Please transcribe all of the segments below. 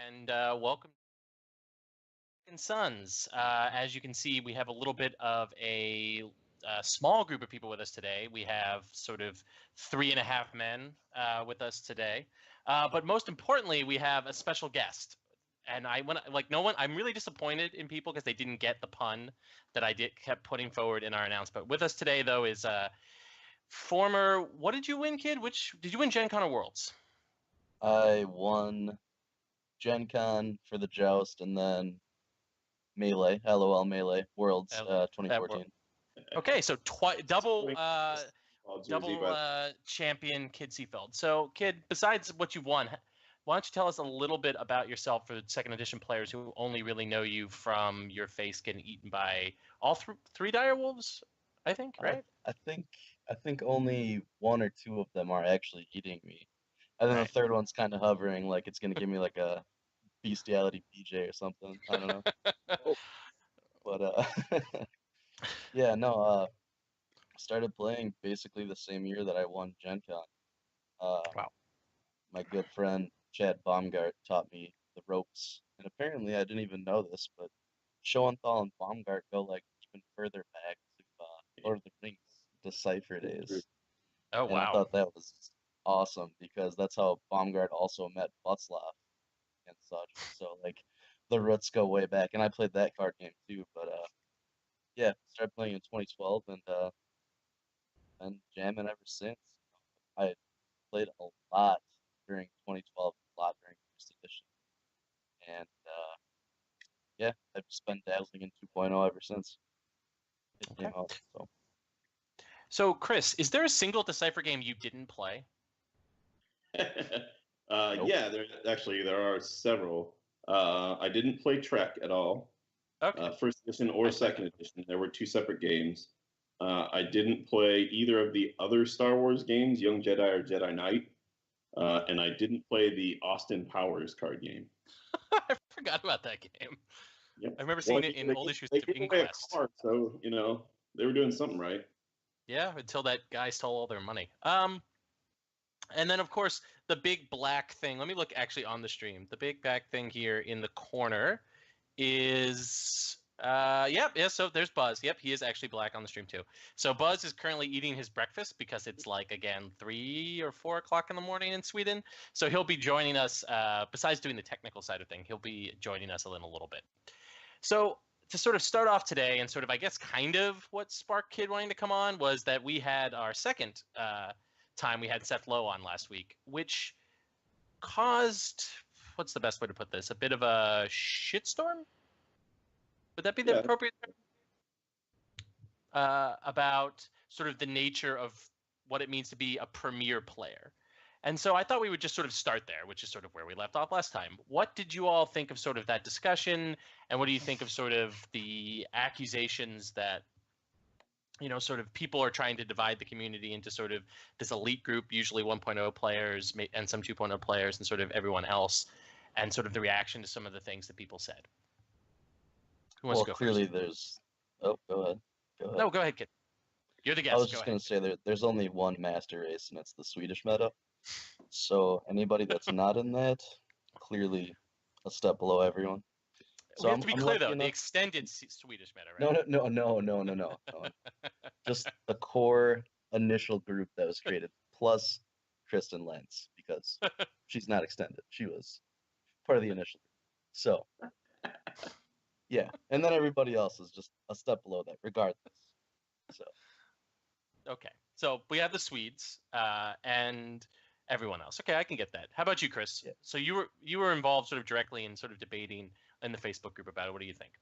and welcome and Sons. As you can see, we have a little bit of a small group of people with us today. We have sort of 3.5 men with us today, but most importantly, we have a special guest. And I'm really disappointed in people because they didn't get the pun that kept putting forward in our announcement. With us today, though, is former. What did you win, kid? Which did you win? Gen Con or Worlds? I won Gen Con for the Joust, and then Melee, LOL Melee, Worlds 2014. Okay, so double champion Kid Seafeld. So, kid, besides what you've won, why don't you tell us a little bit about yourself for the second edition players who only really know you from your face getting eaten by all three dire wolves, I think, right? I think only one or two of them are actually eating me. And then Right. the third one's kind of hovering, like it's gonna give me like a bestiality PJ or something. I don't know. But yeah, no. Started playing basically the same year that I won Gen Con. Wow. My good friend Chad Baumgart taught me the ropes, and apparently I didn't even know this, but Schoenthal and Baumgart go like even further back to Lord of the Rings Decipher days. Oh, And I wow. thought that was awesome because that's how Baumgart also met Butzlaff and such. So like the roots go way back, and I played that card game too. But yeah, started playing in 2012 and jamming ever since. I played a lot during 2012, a lot during first edition, and yeah, I've just been dazzling in 2.0 ever since it came out. So, Chris, is there a single Decipher game you didn't play? Nope. Yeah, there are several. I didn't play Trek at all. Okay. First edition or second edition. There were two separate games. I didn't play either of the other Star Wars games, Young Jedi or Jedi Knight. And I didn't play the Austin Powers card game. I forgot about that game. Yep. I remember seeing it in old issues of Inquest. So, they were doing something right. Yeah, until that guy stole all their money. And then, of course, the big black thing. Let me look actually on the stream. The big black thing here in the corner is... so there's Buzz. Yep, he is actually black on the stream, too. So Buzz is currently eating his breakfast because it's like, again, 3 or 4 o'clock in the morning in Sweden. So he'll be joining us, besides doing the technical side of thing, he'll be joining us in a little bit. So to sort of start off today and sort of, I guess, kind of what sparked Kid wanting to come on was that we had our second time we had Seth Lowe on last week, which caused, what's the best way to put this, a bit of a shitstorm? Would that be the appropriate term? About sort of the nature of what it means to be a premier player. And so I thought we would just sort of start there, which is sort of where we left off last time. What did you all think of sort of that discussion? And what do you think of sort of the accusations that, sort of people are trying to divide the community into sort of this elite group, usually 1.0 players and some 2.0 players and sort of everyone else, and sort of the reaction to some of the things that people said? Who wants to go clearly first? there's... Oh, go ahead. No, go ahead, kid. You're the guest. I was just going to say there's only one master race, and it's the Swedish meta. So anybody that's not in that, clearly a step below everyone. So we have to be clear, though, the extended Swedish meta, right? No. Just the core initial group that was created, plus Kristen Lentz, because she's not extended. She was part of the initial group. So, yeah. And then everybody else is just a step below that, regardless. So. Okay. So we have the Swedes and everyone else. Okay, I can get that. How about you, Chris? Yeah. So you were involved sort of directly in sort of debating in the Facebook group about it. What do you think?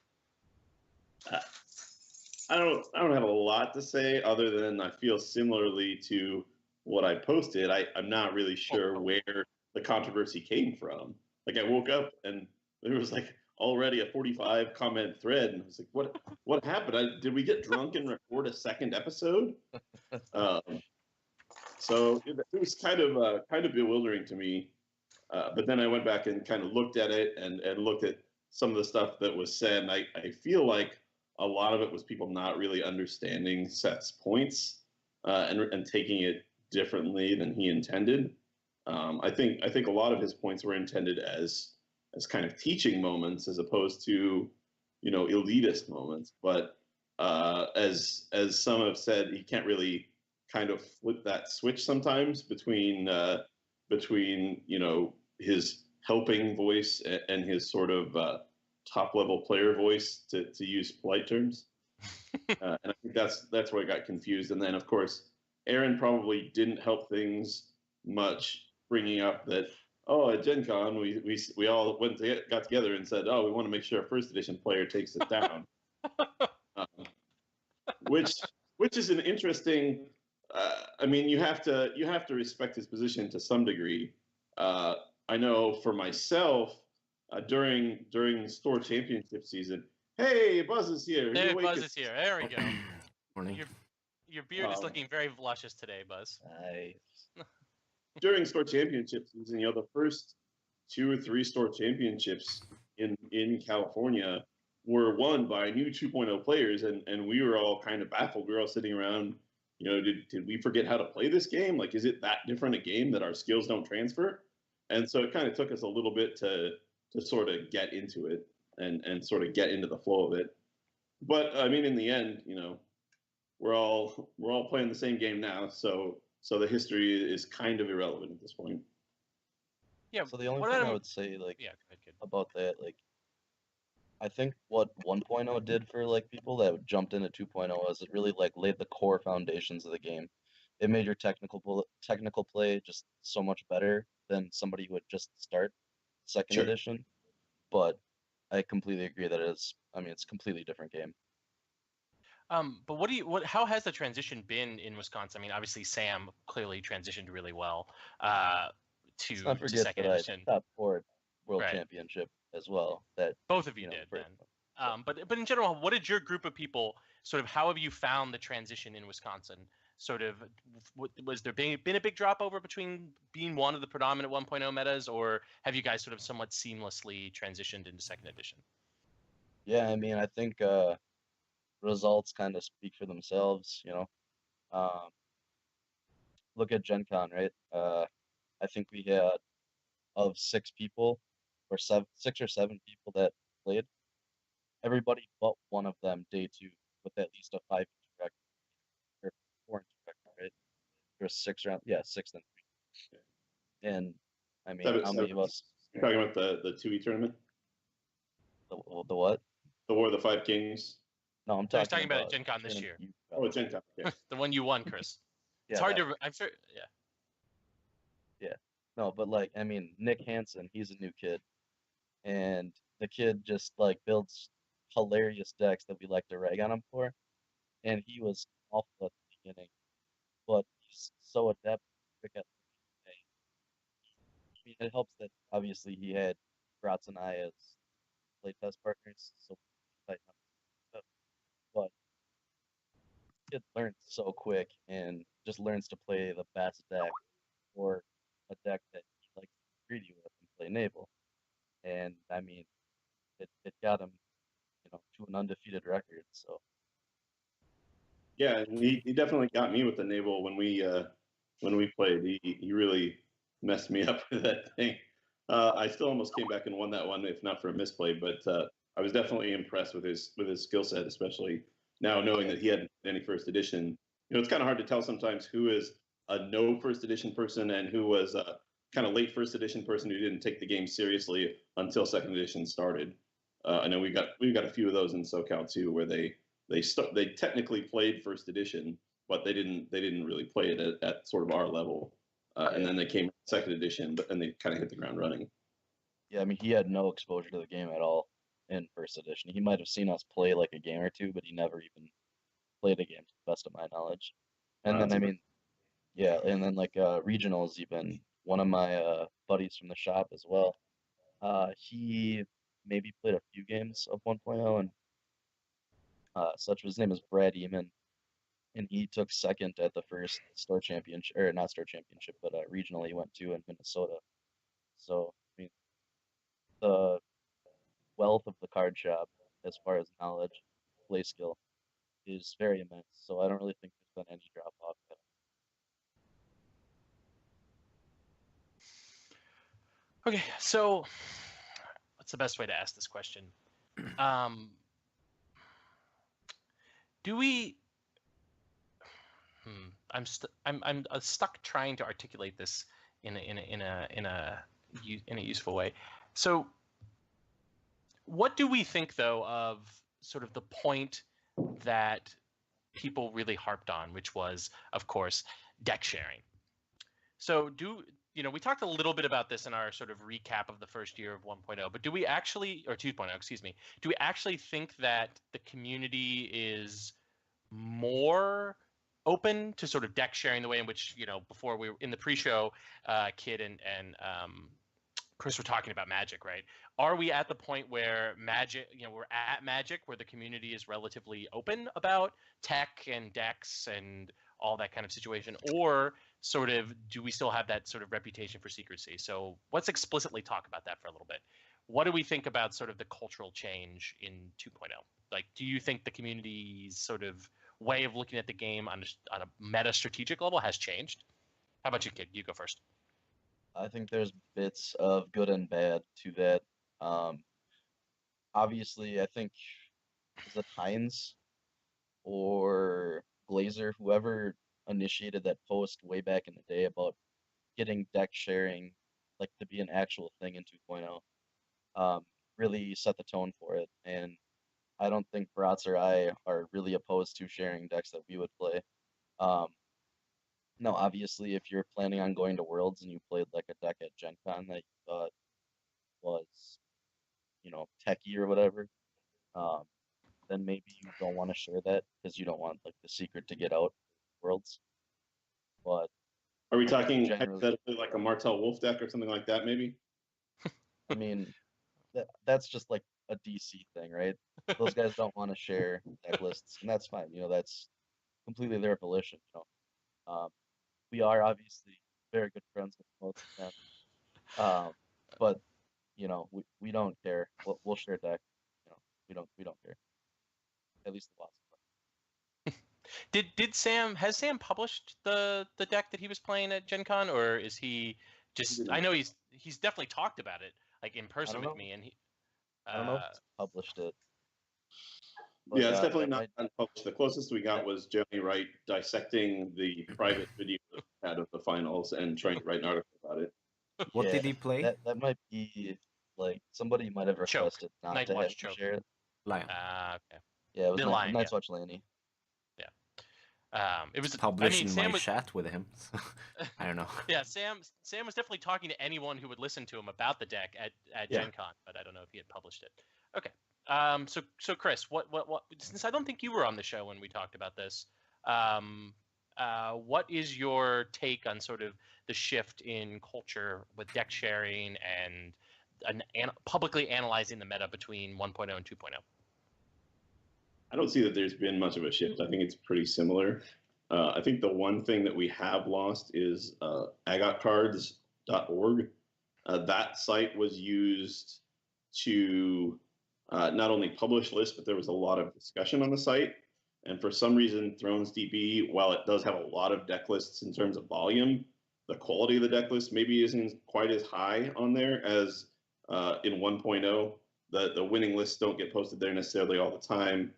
I don't have a lot to say other than I feel similarly to what I posted. I'm not really sure where the controversy came from. Like I woke up and there was like already a 45 comment thread, and I was like, "What happened? Did we get drunk and record a second episode?" So it was kind of bewildering to me. But then I went back and kind of looked at it and looked at some of the stuff that was said. And I feel like a lot of it was people not really understanding Seth's points and taking it differently than he intended. I think a lot of his points were intended as kind of teaching moments as opposed to, elitist moments. But as some have said, he can't really kind of flip that switch sometimes between his helping voice and his sort of top level player voice, to use polite terms. And I think that's where I got confused. And then of course, Aaron probably didn't help things much, bringing up that, at Gen Con we all got together and said, we want to make sure a first edition player takes it down. which is an interesting. I mean, you have to respect his position to some degree. I know for myself, during store championship season, hey, Buzz is here. Hey, Buzz is here. There we go. Morning. Your beard is looking very luscious today, Buzz. Nice. During store championship season, the first 2 or 3 store championships in California were won by new 2.0 players, and we were all kind of baffled. We were all sitting around, did we forget how to play this game? Like, is it that different a game that our skills don't transfer? And so it kind of took us a little bit to sort of get into it and sort of get into the flow of it. But I mean, in the end, we're all playing the same game now, so the history is kind of irrelevant at this point. Yeah. So the only thing I would say, about that, I think what 1.0 did for people that jumped into 2.0 is it really laid the core foundations of the game. It made your technical play just so much better than somebody who would just start second edition. But I completely agree that it's a completely different game. But how has the transition been in Wisconsin? I mean, obviously Sam clearly transitioned really well to second edition. Top 4 world championship as well. That both of you did then. But in general, what did your group of people how have you found the transition in Wisconsin? Was there been a big drop over between being one of the predominant 1.0 metas, or have you guys somewhat seamlessly transitioned into second edition? Yeah, I mean, I think results kind of speak for themselves, look at Gen Con, right? I think we had, of 6 people, or 6 or 7 people that played, everybody but one of them day 2 with at least a 5 record, or 4 record, right? Or 6 round, 6 and 3. And I mean, how many of us? You're talking about the 2E tournament? The what? The War of the 5 Kings. No, I'm talking about Gen Con this year. Gen Con. Okay. The one you won, Chris. It's hard to. I'm sure. Yeah. Yeah. No, but I mean, Nick Hansen, he's a new kid, and the kid just builds hilarious decks that we like to rag on him for, and he was awful at the beginning, but he's so adept at I mean, it helps that obviously he had Gratz and I as playtest partners, so tighten up stuff. But it learns so quick and just learns to play the best deck, or a deck that he likes to greedy with and play Naval. And I mean, it got him, to an undefeated record. So yeah, he definitely got me with the Naval when we played. He really messed me up with that thing. I still almost came back and won that one, if not for a misplay. But I was definitely impressed with his skill set, especially now knowing that he hadn't played any first edition. It's kind of hard to tell sometimes who is a no first edition person and who was a kind of late first edition person who didn't take the game seriously until second edition started. I know we've got a few of those in SoCal too, where they technically played first edition, but they didn't really play it at sort of our level. And then they came second edition, and they kind of hit the ground running. Yeah, I mean, he had no exposure to the game at all in first edition. He might have seen us play a game or two, but he never even played a game, to the best of my knowledge. And then, I mean, yeah, and then regionals, even one of my buddies from the shop as well. He maybe played a few games of 1.0 and such. His name is Brad Eamon, and he took second at the first store championship, or not store championship, but regional he went to in Minnesota. So I mean, the wealth of the card shop as far as knowledge, play skill, is very immense. So I don't really think there's been any drop off. Okay, so the best way to ask this question. Do we? I'm stuck trying to articulate this in a useful way. So, what do we think though of sort of the point that people really harped on, which was, of course, deck sharing? So we talked a little bit about this in our sort of recap of the first year of 1.0, but do we actually, or 2.0, excuse me, do we actually think that the community is more open to sort of deck sharing the way in which, before we were in the pre-show, Kid and Chris were talking about Magic, right? Are we at the point where Magic, we're at Magic where the community is relatively open about tech and decks and all that kind of situation? Or sort of do we still have that sort of reputation for secrecy? So let's explicitly talk about that for a little bit. What do we think about sort of the cultural change in 2.0? Like, do you think the community's sort of way of looking at the game on a meta strategic level has changed? How about you, Kid? You go first. I think there's bits of good and bad to that. Obviously, I think is it Heinz or Glazer, whoever initiated that post way back in the day about getting deck sharing like to be an actual thing in 2.0, really set the tone for it. And I don't think Bratz or I are really opposed to sharing decks that we would play. No, obviously, if you're planning on going to Worlds and you played like a deck at Gen Con that you thought was, techie or whatever, then maybe you don't want to share that because you don't want like the secret to get out Worlds. But Are we talking generally, hypothetically like a Martel Wolf deck or something like that, maybe? I mean, that's just like a DC thing, right? Those guys don't want to share deck lists, and that's fine. That's completely their volition. We are obviously very good friends with most of them, but we don't care. We'll share deck. We don't care. At least the last one. Has Sam published the deck that he was playing at Gen Con, or is he just? I know he's definitely talked about it like in person with me, and I don't know if he's published it. But yeah, it's definitely not unpublished. The closest we got was Jeremy Wright dissecting the private video out of the finals and trying to write an article about it. What did he play? That might be like somebody might have requested not Night to Watch have to share it. Lion. Okay. Yeah, it was Lion, Night's Watch Laney. It was publishing Sam my chat with him. I don't know. Yeah, Sam was definitely talking to anyone who would listen to him about the deck at Gen Con, but I don't know if he had published it. Okay. So Chris, what since I don't think you were on the show when we talked about this, what is your take on sort of the shift in culture with deck sharing and publicly analyzing the meta between 1.0 and 2.0? I don't see that there's been much of a shift. I think it's pretty similar. I think the one thing that we have lost is agotcards.org. That site was used to not only publish lists, but there was a lot of discussion on the site. And for some reason, Thrones DB, while it does have a lot of deck lists in terms of volume, the quality of the deck list maybe isn't quite as high on there as in 1.0. The winning lists don't get posted there necessarily all the time.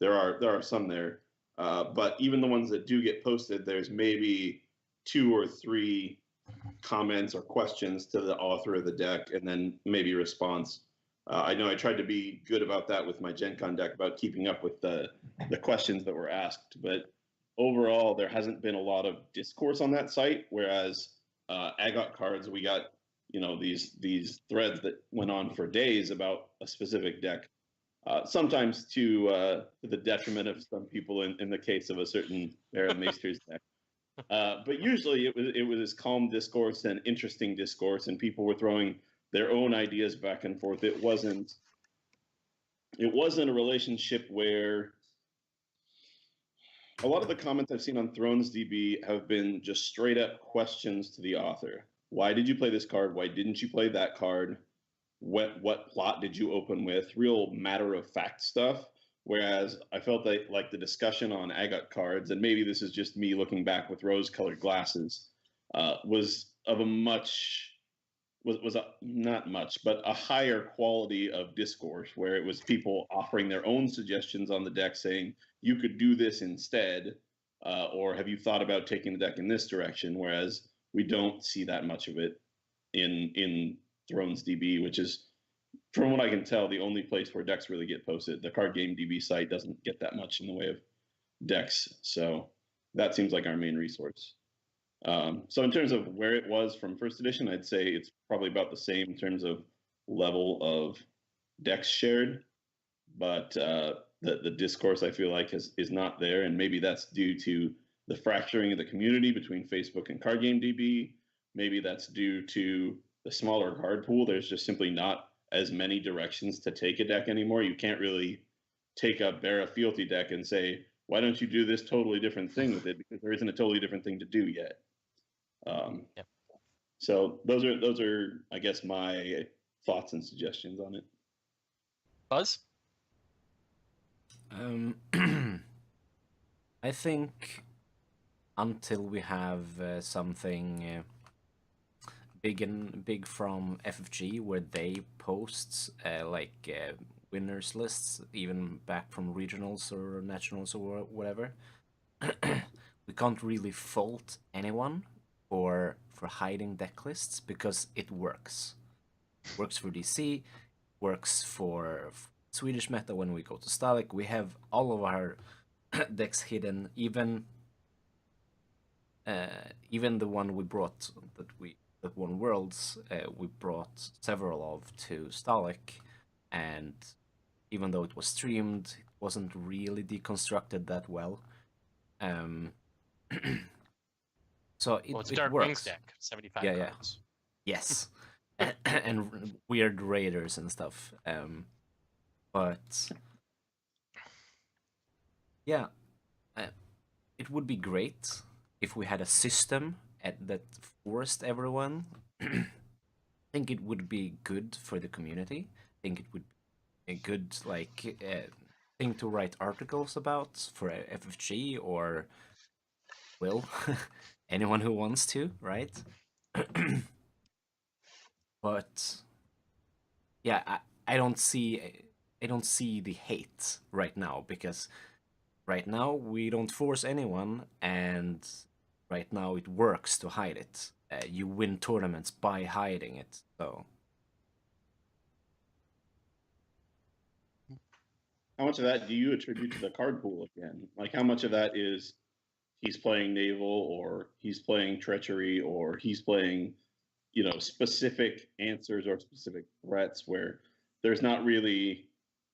There are some there, but even the ones that do get posted, there's maybe 2 or 3 comments or questions to the author of the deck, and then maybe a response. I know I tried to be good about that with my Gen Con deck, about keeping up with the questions that were asked, but overall, there hasn't been a lot of discourse on that site, whereas Agot Cards, we got these threads that went on for days about a specific deck. Sometimes to the detriment of some people in the case of a certain Era Maesters deck. But usually it was calm discourse and interesting discourse, and people were throwing their own ideas back and forth. It wasn't a relationship where a lot of the comments I've seen on Thrones DB have been just straight up questions to the author. Why did you play this card? Why didn't you play that card? What plot did you open with? Real matter of fact stuff. Whereas I felt like the discussion on Agot Cards, and maybe this is just me looking back with rose-colored glasses, was of a much was not much, but a higher quality of discourse where it was people offering their own suggestions on the deck, saying you could do this instead, or have you thought about taking the deck in this direction? Whereas we don't see that much of it in Thrones DB, which is, from what I can tell, the only place where decks really get posted. The card game DB site doesn't get that much in the way of decks, so that seems like our main resource. So in terms of where it was from first edition, I'd say it's probably about the same in terms of level of decks shared, but the discourse I feel like is not there, and maybe that's due to the fracturing of the community between Facebook and Card Game DB. Maybe that's due to the smaller card pool. There's just simply not as many directions to take a deck anymore. You can't really take a Bara Fealty deck and say, why don't you do this totally different thing with it? Because there isn't a totally different thing to do yet. Yep. So those are I guess my thoughts and suggestions on it. Buzz? I think until we have something big from FFG where they post winners lists, even back from regionals or nationals or whatever, we can't really fault anyone for hiding deck lists because it works. It works for DC, works for Swedish meta when we go to Stalag. We have all of our decks hidden, even the one we brought that won Worlds, we brought several of to Stalag, and even though it was streamed, it wasn't really deconstructed that well. So It's it Dark works. Wings deck, 75 Yeah. cards. Yes. And weird raiders and stuff. But yeah, it would be great if we had a system that forced everyone. I think it would be good for the community. I think it would be a good thing to write articles about for FFG or anyone who wants to, right? But yeah, I don't see the hate right now, because right now we don't force anyone, and right now it works to hide it. You win tournaments by hiding it, so. How much of that do you attribute to the card pool again? Like, how much of that is he's playing naval, or he's playing treachery, or he's playing, specific answers or specific threats where there's not really,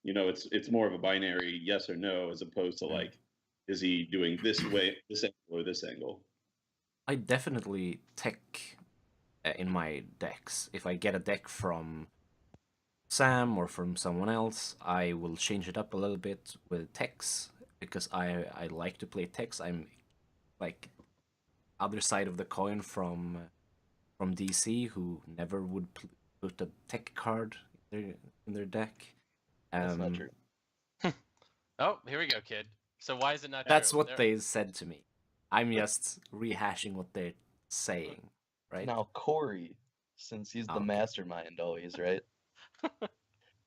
it's more of a binary yes or no, as opposed to like, is he doing this way, this angle, or this angle? I definitely tech in my decks. If I get a deck from Sam or from someone else, I will change it up a little bit with techs, because I like to play techs. I'm like other side of the coin from DC, who never would put a tech card in their deck. That's not true. Oh, here we go, kid. So why is it not That's true? what they said to me. I'm just rehashing what they're saying, right? Now, Corey, since he's the Okay. mastermind always, right?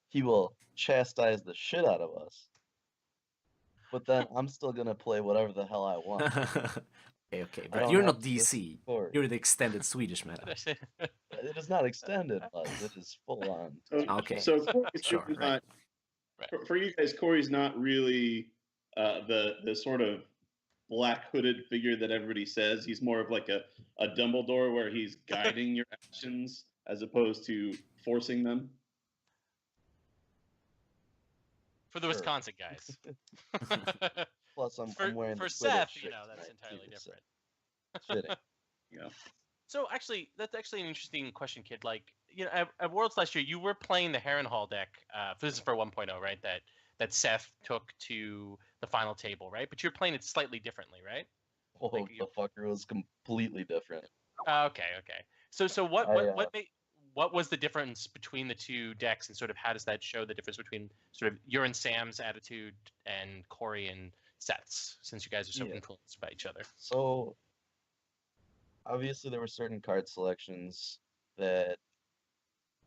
He will chastise the shit out of us. But then I'm still gonna play whatever the hell I want. Okay, but you're not DC. Corey. You're the extended Swedish meta. It is not extended, Buzz. It is full on. Okay. So Corey's Sure, really right. not, for you guys, Corey's not really the sort of black hooded figure that everybody says. He's more of like a Dumbledore, where he's guiding your actions as opposed to forcing them. For the Wisconsin guys. Plus, I'm wearing for the Twitter Seth, shirt that's tonight, entirely too, so different. fitting. Yeah. So actually, that's actually an interesting question, kid. Like, at Worlds last year, you were playing the Harrenhal deck. This is for 1.0, right? That Seth took to the final table, right? But you're playing it slightly differently, right? Oh, the fucker was completely different. Okay. So what was the difference between the two decks, and sort of how does that show the difference between sort of your and Sam's attitude and Corey and Seth's, since you guys are so influenced by each other? So obviously there were certain card selections that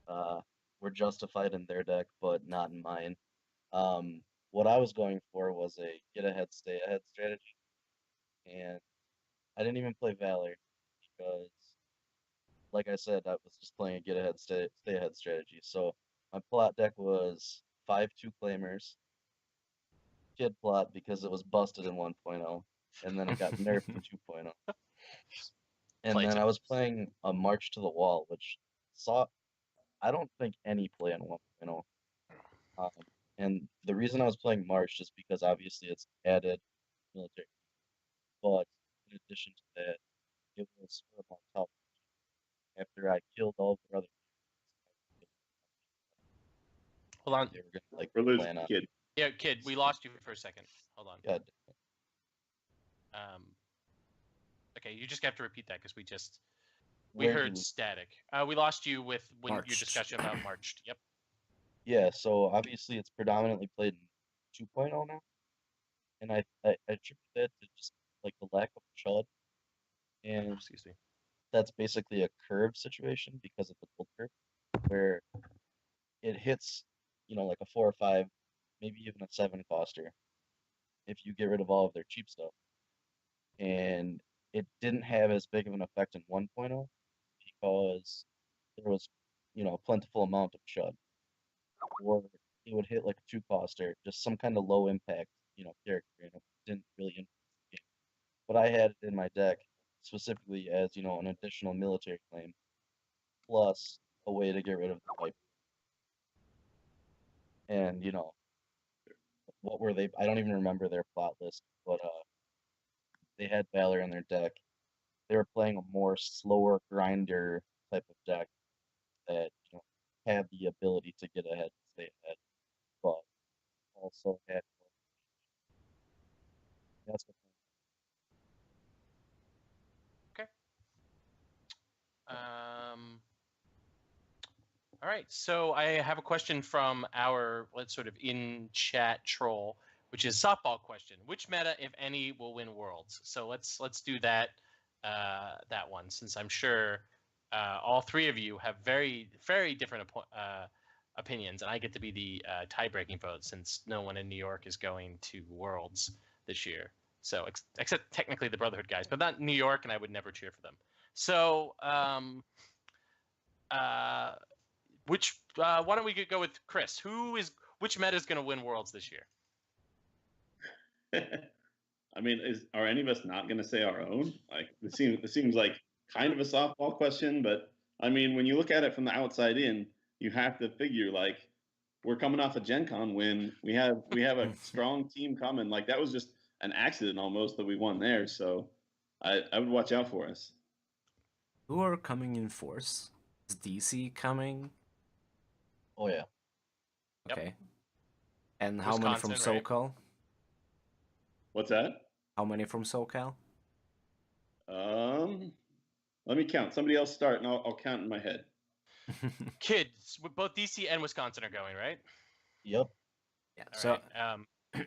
were justified in their deck, but not in mine. What I was going for was a get ahead, stay ahead strategy, and I didn't even play Valor because, like I said, I was just playing a get ahead, stay ahead strategy. So my plot deck was 5/2 claimers, kid plot because it was busted in 1.0, and then it got nerfed in 2.0. And then I was playing a March to the Wall, which saw I don't think any play in 1.0. And the reason I was playing March is because obviously it's added military, but in addition to that, it was for mortality. After I killed all the other, Hold on. they were gonna like We're losing plan on. Kid. Yeah, Kid, we lost you for a second. Hold on. God, Okay, you just have to repeat that because we where heard do static. We lost you with your Marched. discussion about Marched. Yep. Yeah, so obviously it's predominantly played in 2.0 now, and I attribute that to just like the lack of chud, and Excuse me. that's basically a curve situation because of the gold curve, where it hits, like a 4 or 5, maybe even a 7 coster if you get rid of all of their cheap stuff. And it didn't have as big of an effect in 1.0 because there was, a plentiful amount of chud. Or it would hit like a 2 coster, just some kind of low impact, character, and it didn't really influence the game. But I had it in my deck specifically as, an additional military claim plus a way to get rid of the pipe. And, what were they? I don't even remember their plot list, but they had Valor in their deck. They were playing a more slower grinder type of deck that had the ability to get ahead, stay ahead, but also had. That's the Okay. All right. So I have a question from our sort of in chat troll, which is softball question. Which meta, if any, will win Worlds? So let's do that that one, since I'm sure all three of you have very very different opinions, and I get to be the tie-breaking vote since no one in New York is going to Worlds this year. So except technically the Brotherhood guys, but not New York, and I would never cheer for them. So why don't we go with Chris? Which meta is going to win Worlds this year? I mean, are any of us not going to say our own? Like, it seems like kind of a softball question, but I mean, when you look at it from the outside in, you have to figure like we're coming off a Gen Con win. We have a strong team coming. Like that was just an accident almost that we won there. So I would watch out for us. Who are coming in force? Is DC coming? Oh yeah. Okay. Yep. And how many from Wisconsin, right? SoCal? What's that? How many from SoCal? Let me count. Somebody else start, and I'll count in my head. Kids, both DC and Wisconsin are going, right? Yep. Yeah. All So right.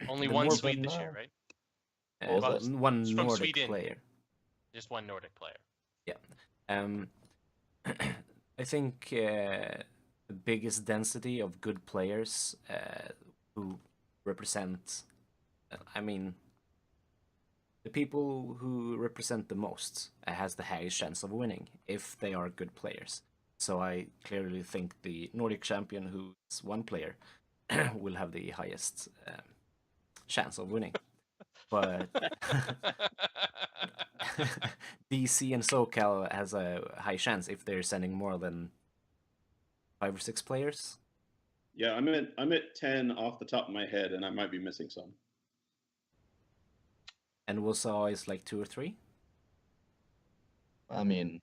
Only the one more- Swede this year, right? What was that? one It's from Nordic Sweden. player. Just one Nordic player. Yeah. I think the biggest density of good players who represent, I mean, the people who represent the most has the highest chance of winning if they are good players. So I clearly think the Nordic champion, who is one player, will have the highest chance of winning. But DC and SoCal has a high chance if they're sending more than 5 or 6 players. Yeah, I'm at 10 off the top of my head, and I might be missing some. And Warsaw is like 2 or 3. I mean,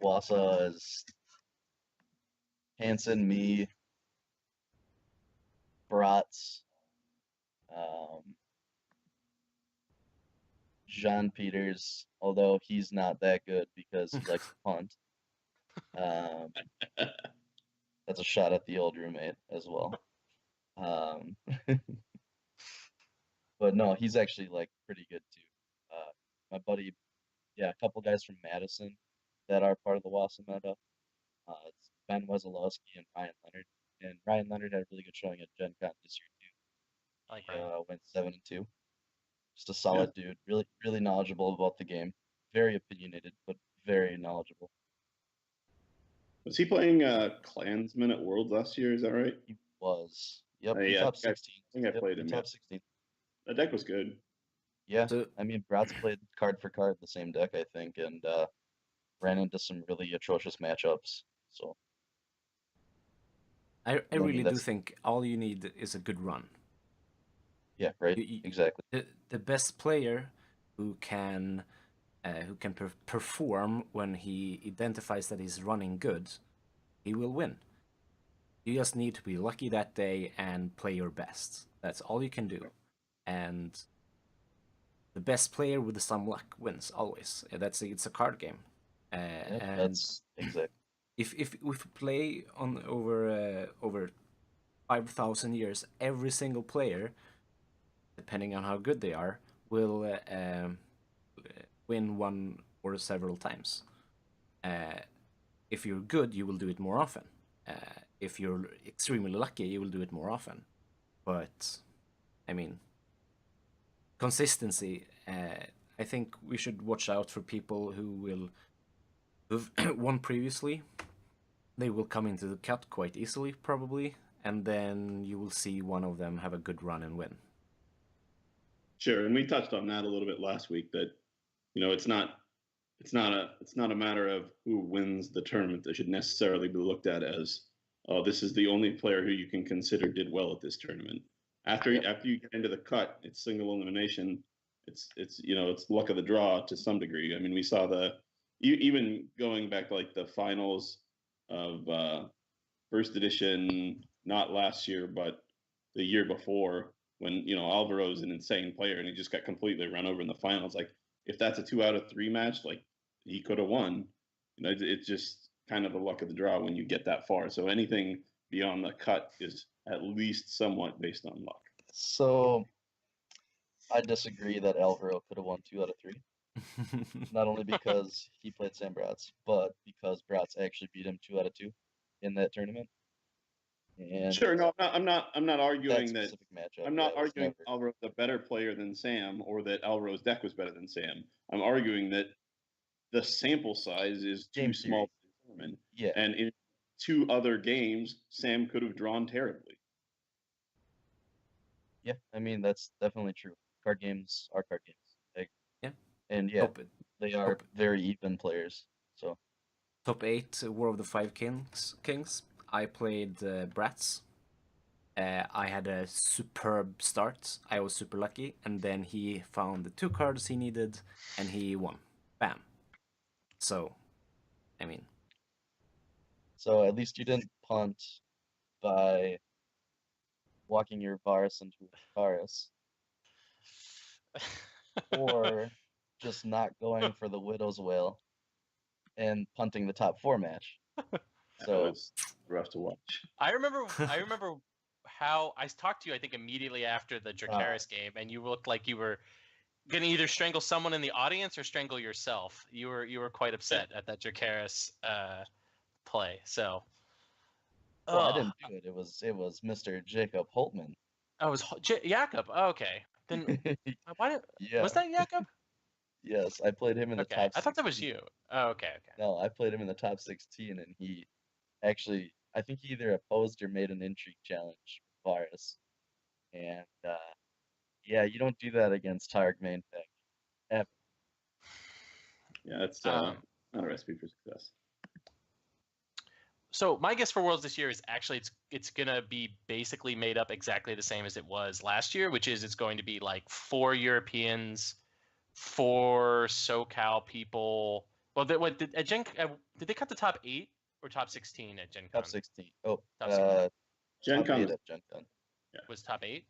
Wasa is Hansen, me, Bratz, Jean Peters, although he's not that good because he likes to punt. That's a shot at the old roommate as well. But no, he's actually like pretty good too. My buddy, a couple guys from Madison that are part of the Wasa meta. It's Ben Wesolowski and Ryan Leonard. And Ryan Leonard had a really good showing at Gen Con this year too. I like He Ryan. went 7-2. Just a solid dude. Really, really knowledgeable about the game. Very opinionated, but very knowledgeable. Was he playing Klansman at Worlds last year? Is that right? He was. Yep. Yeah, He top I 16. think I Yep, played he him. top Yeah. 16. That deck was good. Yeah. So I mean, Bratz played card for card the same deck, I think, and ran into some really atrocious matchups. So I I mean, really do that's think all you need is a good run. yeah, right. Exactly. The best player who can perform when he identifies that he's running good, he will win. You just need to be lucky that day and play your best. That's all you can do. And the best player with some luck wins always. It's a card game. Yep, And that's exactly. if we play on over 5,000 years, every single player, depending on how good they are, will win one or several times. If you're good, you will do it more often. If you're extremely lucky, you will do it more often. But, I mean, consistency. I think we should watch out for people who've won previously. They will come into the cut quite easily, probably, and then you will see one of them have a good run and win. Sure, and we touched on that a little bit last week. That it's not a matter of who wins the tournament that should necessarily be looked at as, oh, this is the only player who you can consider did well at this tournament. After you get into the cut, it's single elimination. It's luck of the draw to some degree. I mean, we saw even going back to like the finals of first edition, not last year, but the year before, when Alvaro's an insane player and he just got completely run over in the finals. Like, if that's a 2 out of 3 match, like, he could have won. It's just kind of the luck of the draw when you get that far. So anything beyond the cut is at least somewhat based on luck. So I disagree that Alvaro could have won 2 out of 3. Not only because he played Sam Bratz, but because Bratz actually beat him 2 out of 2 in that tournament. And sure, no, I'm not arguing that. Matchup, I'm not arguing Alvaro's a better player than Sam, or that Alvaro's deck was better than Sam. I'm arguing that the sample size is too small to determine. Yeah. And in 2 other games, Sam could have drawn terribly. Yeah, I mean, that's definitely true. Card games are card games. Yeah. And yeah, they are very even players. So top 8 War of the Five Kings. I played Bratz. I had a superb start. I was super lucky, and then he found the 2 cards he needed, and he won. Bam. So, I mean. So at least you didn't punt by walking your Varus into a Varus. Or just not going for the Widow's Wail and punting the top 4 match. So it's rough to watch. I remember how I talked to you, I think, immediately after the Dracarys game, and you looked like you were gonna either strangle someone in the audience or strangle yourself. You were quite upset at that Dracarys play. So well, I didn't do it. It was Mr. Jacob Holtman. Oh, it was Jakob. Oh, okay. Then why was that Jakob? Yes, I played him in the top 16. I thought that was you. Oh, okay. No, I played him in the top 16, and he actually, I think he either opposed or made an intrigue challenge with Varus. And yeah, you don't do that against Targ main deck ever. Yeah, that's not a recipe for success. So my guess for Worlds this year is actually it's gonna be basically made up exactly the same as it was last year, which is it's going to be like 4 Europeans, 4 SoCal people. Well, did they cut the top 8 or top 16 at Gen Con? Top 16. Oh, top 16. Gen Con was top 8.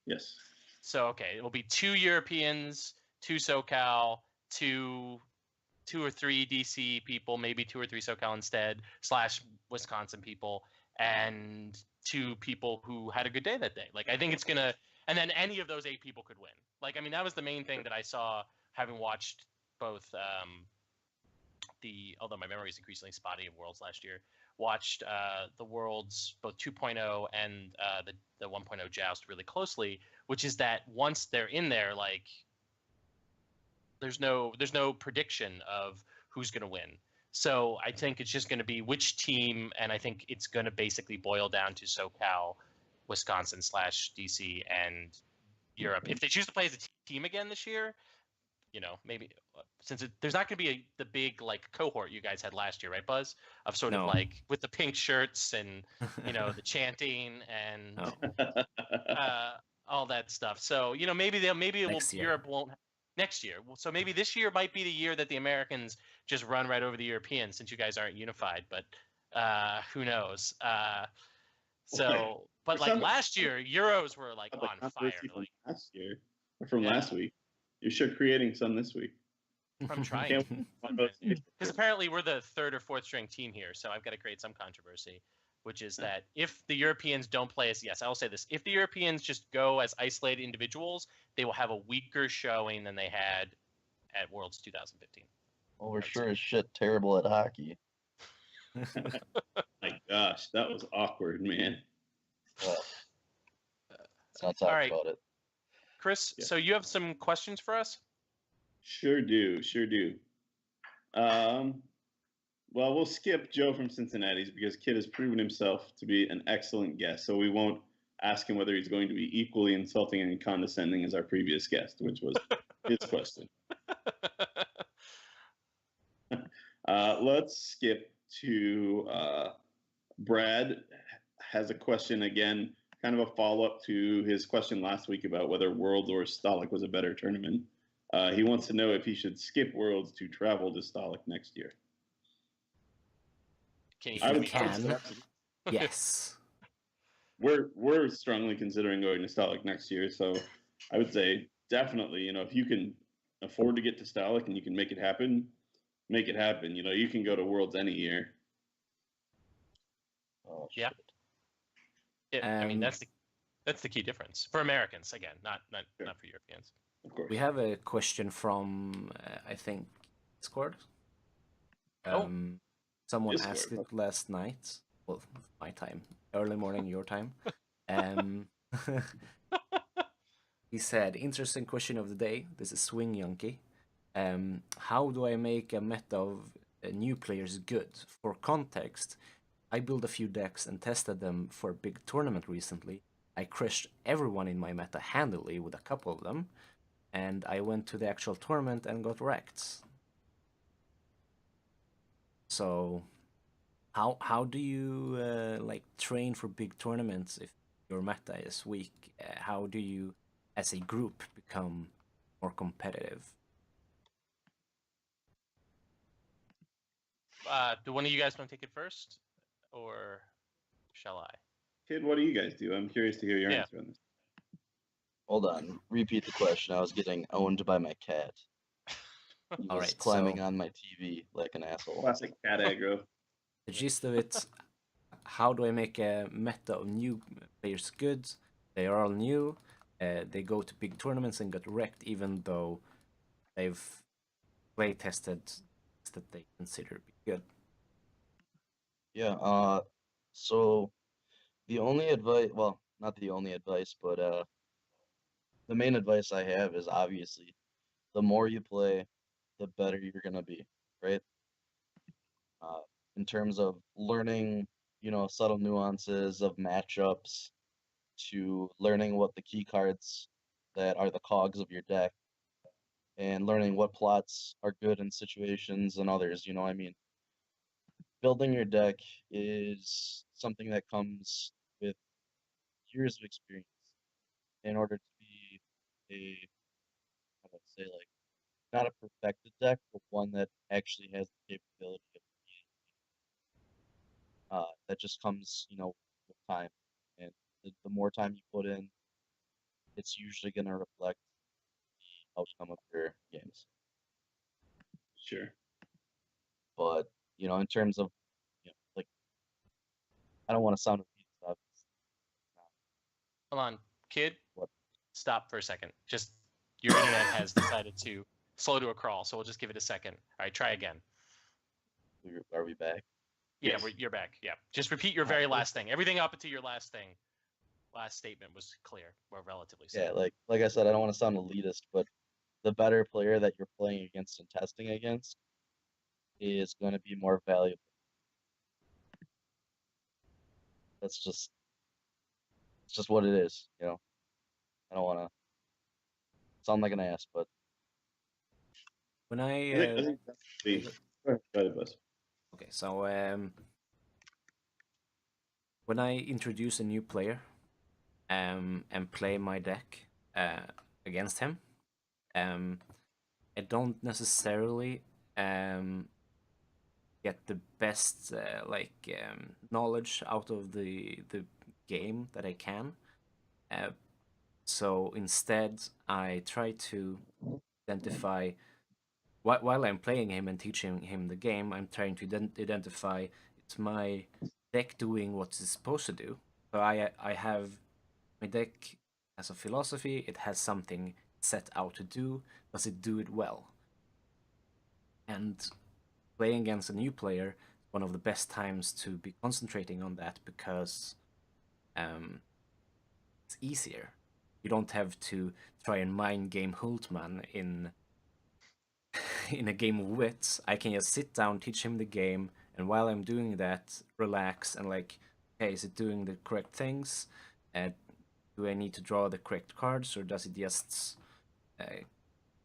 Yes. So okay, it will be 2 Europeans, 2 SoCal, 2 or 3 DC people, maybe 2 or 3 SoCal instead, / Wisconsin people, and 2 people who had a good day that day. Like, I think it's gonna, and then any of those 8 people could win. Like, I mean, that was the main thing that I saw, having watched both although my memory is increasingly spotty of Worlds last year, watched the Worlds both 2.0 and the 1.0 Joust really closely, which is that once they're in there, like there's no prediction of who's going to win. So I think it's just going to be which team, and I think it's going to basically boil down to SoCal, Wisconsin / DC, and Europe. If they choose to play as a team again this year, maybe since there's not going to be the big like cohort you guys had last year, right, Buzz? Of sort of like with the pink shirts and the chanting and all that stuff. So maybe Europe won't next year. So maybe this year might be the year that the Americans just run right over the Europeans since you guys aren't unified. But who knows? But like last year, Euros were like on fire. From last year or from last week. You should creating some this week. I'm trying. Because apparently we're the third or fourth string team here, so I've got to create some controversy, which is that if the Europeans don't play as, I will say this, if the Europeans just go as isolated individuals, they will have a weaker showing than they had at Worlds 2015. Well, we're sure as shit terrible at hockey. My gosh, that was awkward, man. Let's not talk about it. Chris, so you have some questions for us? Sure do. Well, we'll skip Joe from Cincinnati's because Kid has proven himself to be an excellent guest, so we won't ask him whether he's going to be equally insulting and condescending as our previous guest, which was his question. Let's skip to Brad has a question again, kind of a follow-up to his question last week about whether Worlds or Stalik was a better tournament. He wants to know if he should skip Worlds to travel to Stalik next year. Yes. We're strongly considering going to Stalik next year, so I would say definitely, if you can afford to get to Stalik and you can make it happen, make it happen. You can go to Worlds any year. Oh, yeah. I mean, that's the key difference for Americans. Again, not for Europeans. Of course. We have a question from I think Discord. Someone Discord. asked it last night. Well, my time, early morning, your time. He said, "Interesting question of the day. This is Swing Yankee. How do I make a meta of new players good? For context, I built a few decks and tested them for a big tournament recently. I crushed everyone in my meta handily with a couple of them, and I went to the actual tournament and got wrecked. So, how do you train for big tournaments if your meta is weak? How do you, as a group, become more competitive?" Do one of you guys want to take it first, or shall I? Kid, what do you guys do? I'm curious to hear your answer on this. Hold on. Repeat the question. I was getting owned by my cat. He was climbing on my TV like an asshole. Classic cat aggro. The gist of it, how do I make a meta of new players good? They are all new. They go to big tournaments and get wrecked even though they've play tested that they consider be good. Yeah, so the only advice, well, not the only advice, but the main advice I have is obviously the more you play, the better you're gonna be, right? In terms of learning, subtle nuances of matchups, to learning what the key cards that are the cogs of your deck, and learning what plots are good in situations and others, I mean? Building your deck is something that comes with years of experience in order to be how do I say, not a perfected deck, but one that actually has the capability of that just comes, with time. And the more time you put in, it's usually going to reflect the outcome of your games. Sure. But, in terms of, I don't want to sound repeat stuff. Hold on, Kid. What? Stop for a second. Just your internet has decided to slow to a crawl, so we'll just give it a second. All right, try again. Are we back? Yeah, Yes. you're back. Yeah. Just repeat your very last thing. Everything up until your last thing. Last statement was clear, or relatively so. Yeah, like I said, I don't want to sound elitist, but the better player that you're playing against and testing against is going to be more valuable. That's just it's just what it is, you know. I don't want to sound like an ass, but When I think that's the. Go ahead, Buzz. okay, so when I introduce a new player and play my deck against him, I don't necessarily get the best knowledge out of the game that I can. So instead, I try to identify while I'm playing him and teaching him the game. I'm trying to identify, it's my deck doing what it's supposed to do. So I have my deck has a philosophy. It has something set out to do. Does it do it well? And playing against a new player is one of the best times to be concentrating on that, because it's easier. You don't have to try and mind game Hultman in in a game of wits. I can just sit down, teach him the game, and while I'm doing that, relax and like, okay, is it doing the correct things? Do I need to draw the correct cards, or does it just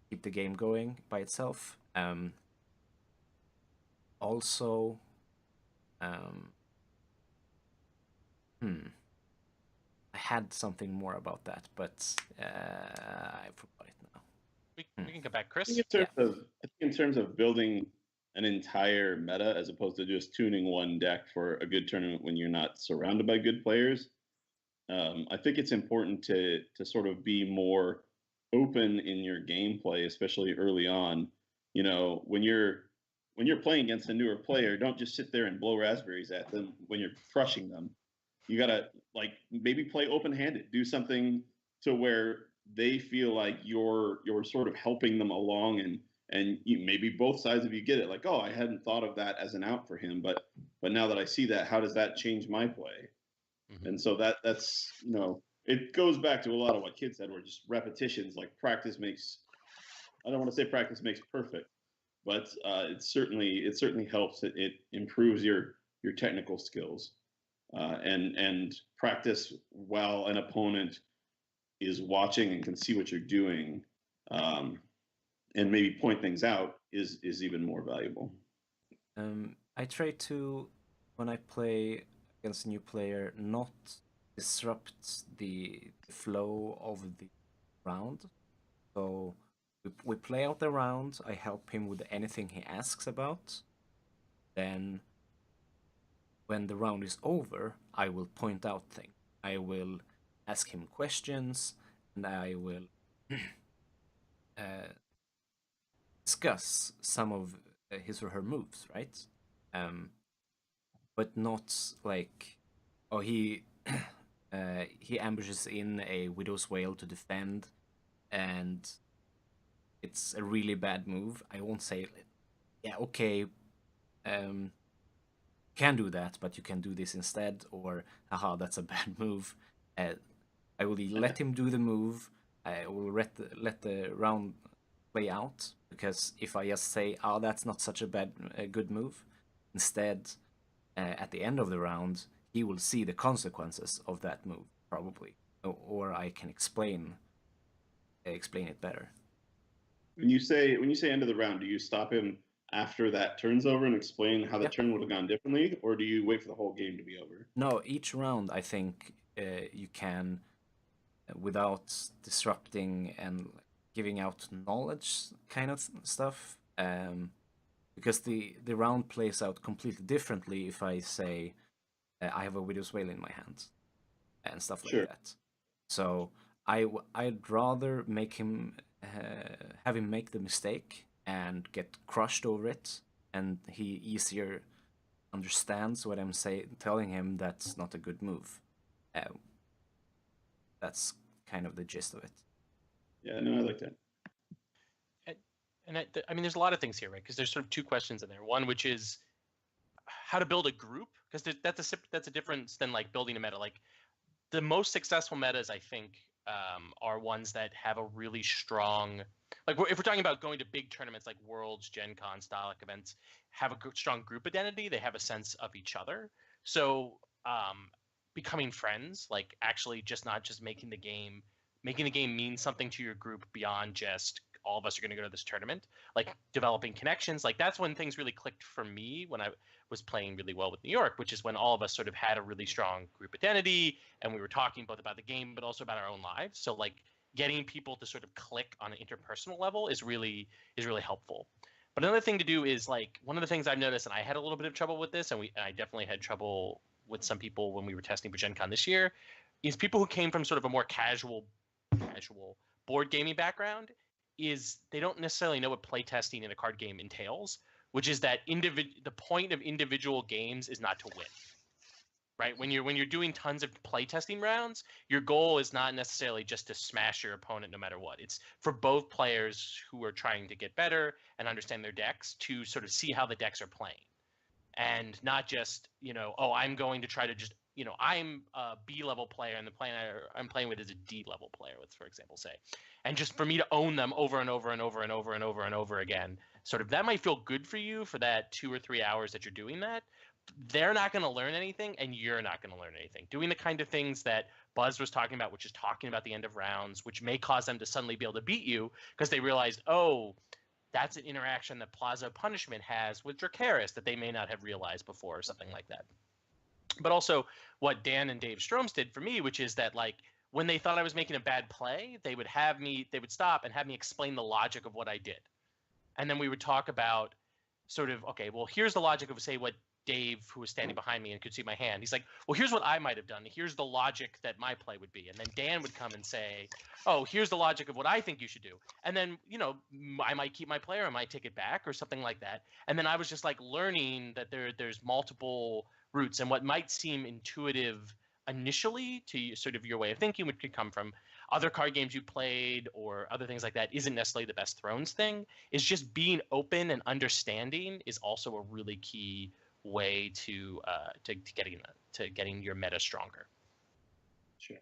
keep the game going by itself? Also, um, I had something more about that, but I forgot it now. We can go back, I Chris. think in terms of building an entire meta as opposed to just tuning one deck for a good tournament when you're not surrounded by good players. I think it's important to sort of be more open in your gameplay, especially early on. You know, when you're playing against a newer player, don't just sit there and blow raspberries at them when you're crushing them. You gotta like maybe play open handed, do something to where they feel like you're sort of helping them along, and you, maybe both sides of you get it, like, oh, I hadn't thought of that as an out for him, but now that I see that, how does that change my play? Mhm. And so that's it goes back to a lot of what kids said, where just repetitions, like practice makes, I don't want to say practice makes perfect, but it certainly helps. It improves your technical skills, and practice while an opponent is watching and can see what you're doing, and maybe point things out is even more valuable. I try to, when I play against a new player, not disrupt the flow of the round. So we play out the round. I help him with anything he asks about. Then, when the round is over, I will point out things. I will ask him questions, and I will uh, discuss some of his or her moves, right? Um, but not like, oh, he ambushes in a Widow's Wail to defend, and it's a really bad move. I won't say, yeah, okay, can do that, but you can do this instead, or haha, that's a bad move. I will let him do the move. I will let the round play out, because if I just say, oh, that's not such a good move, instead, at the end of the round, he will see the consequences of that move, probably, or I can explain it better. When you say end of the round, do you stop him after that turn's over and explain how the turn would have gone differently, or do you wait for the whole game to be over? No, each round I think you can, without disrupting and giving out knowledge kind of stuff, because the round plays out completely differently if I say I have a Widow's Wail in my hand and stuff like Sure. that. So I'd rather make him have him make the mistake and get crushed over it, and he easier understands what I'm telling him that's not a good move. Uh, that's kind of the gist of it. Yeah, no, I like that. And I mean, there's a lot of things here, right? Because there's sort of two questions in there. One, which is, how to build a group, because that's a difference than like building a meta. Like the most successful metas, I think, are ones that have a really strong, like if we're talking about going to big tournaments like Worlds, Gen Con, style events, have a strong group identity. They have a sense of each other. So becoming friends, like actually just not just making the game mean something to your group beyond just all of us are going to go to this tournament, like developing connections. Like that's when things really clicked for me when I was playing really well with New York, which is when all of us sort of had a really strong group identity and we were talking both about the game but also about our own lives. So like getting people to sort of click on an interpersonal level is really helpful. But another thing to do is like one of the things I've noticed, and I had a little bit of trouble with this, and I definitely had trouble with some people when we were testing for Gen Con this year, is people who came from sort of a more casual board gaming background, is they don't necessarily know what playtesting in a card game entails, which is that the point of individual games is not to win. Right? When you're doing tons of playtesting rounds, your goal is not necessarily just to smash your opponent no matter what. It's for both players who are trying to get better and understand their decks to sort of see how the decks are playing. And not just, I'm going to try to just, I'm a B level player and the player I'm playing with is a D level player, let's for example say. And just for me to own them over and over and over and over and over and over again, sort of that might feel good for you for that 2 or 3 hours that you're doing that. They're not going to learn anything and you're not going to learn anything. Doing the kind of things that Buzz was talking about, which is talking about the end of rounds, which may cause them to suddenly be able to beat you because they realized, oh, that's an interaction that Plaza Punishment has with Dracarys that they may not have realized before or something like that. But also what Dan and Dave Stroms did for me, which is that like when they thought I was making a bad play, they would stop and have me explain the logic of what I did. And then we would talk about sort of, okay, well, here's the logic of, say, what Dave, who was standing behind me and could see my hand, he's like, well, here's what I might have done. Here's the logic that my play would be. And then Dan would come and say, oh, here's the logic of what I think you should do. And then, I might keep my play or I might take it back or something like that. And then I was just like learning that there's multiple routes, and what might seem intuitive initially to sort of your way of thinking, which could come from other card games you played or other things like that, isn't necessarily the best Thrones thing. Is just being open and understanding is also a really key way to getting your meta stronger. Sure.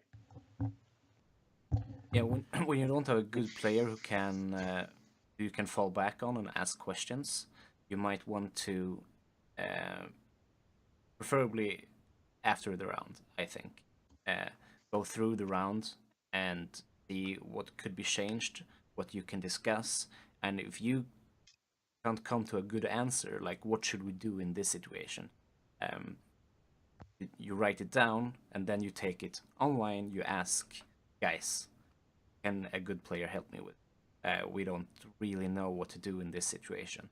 Yeah, when you don't have a good player who you can fall back on and ask questions, you might want to, preferably after the round, I think, go through the round and see what could be changed, what you can discuss, and if you can't come to a good answer, like what should we do in this situation, you write it down and then you take it online. You ask, guys, can a good player help me with? We don't really know what to do in this situation.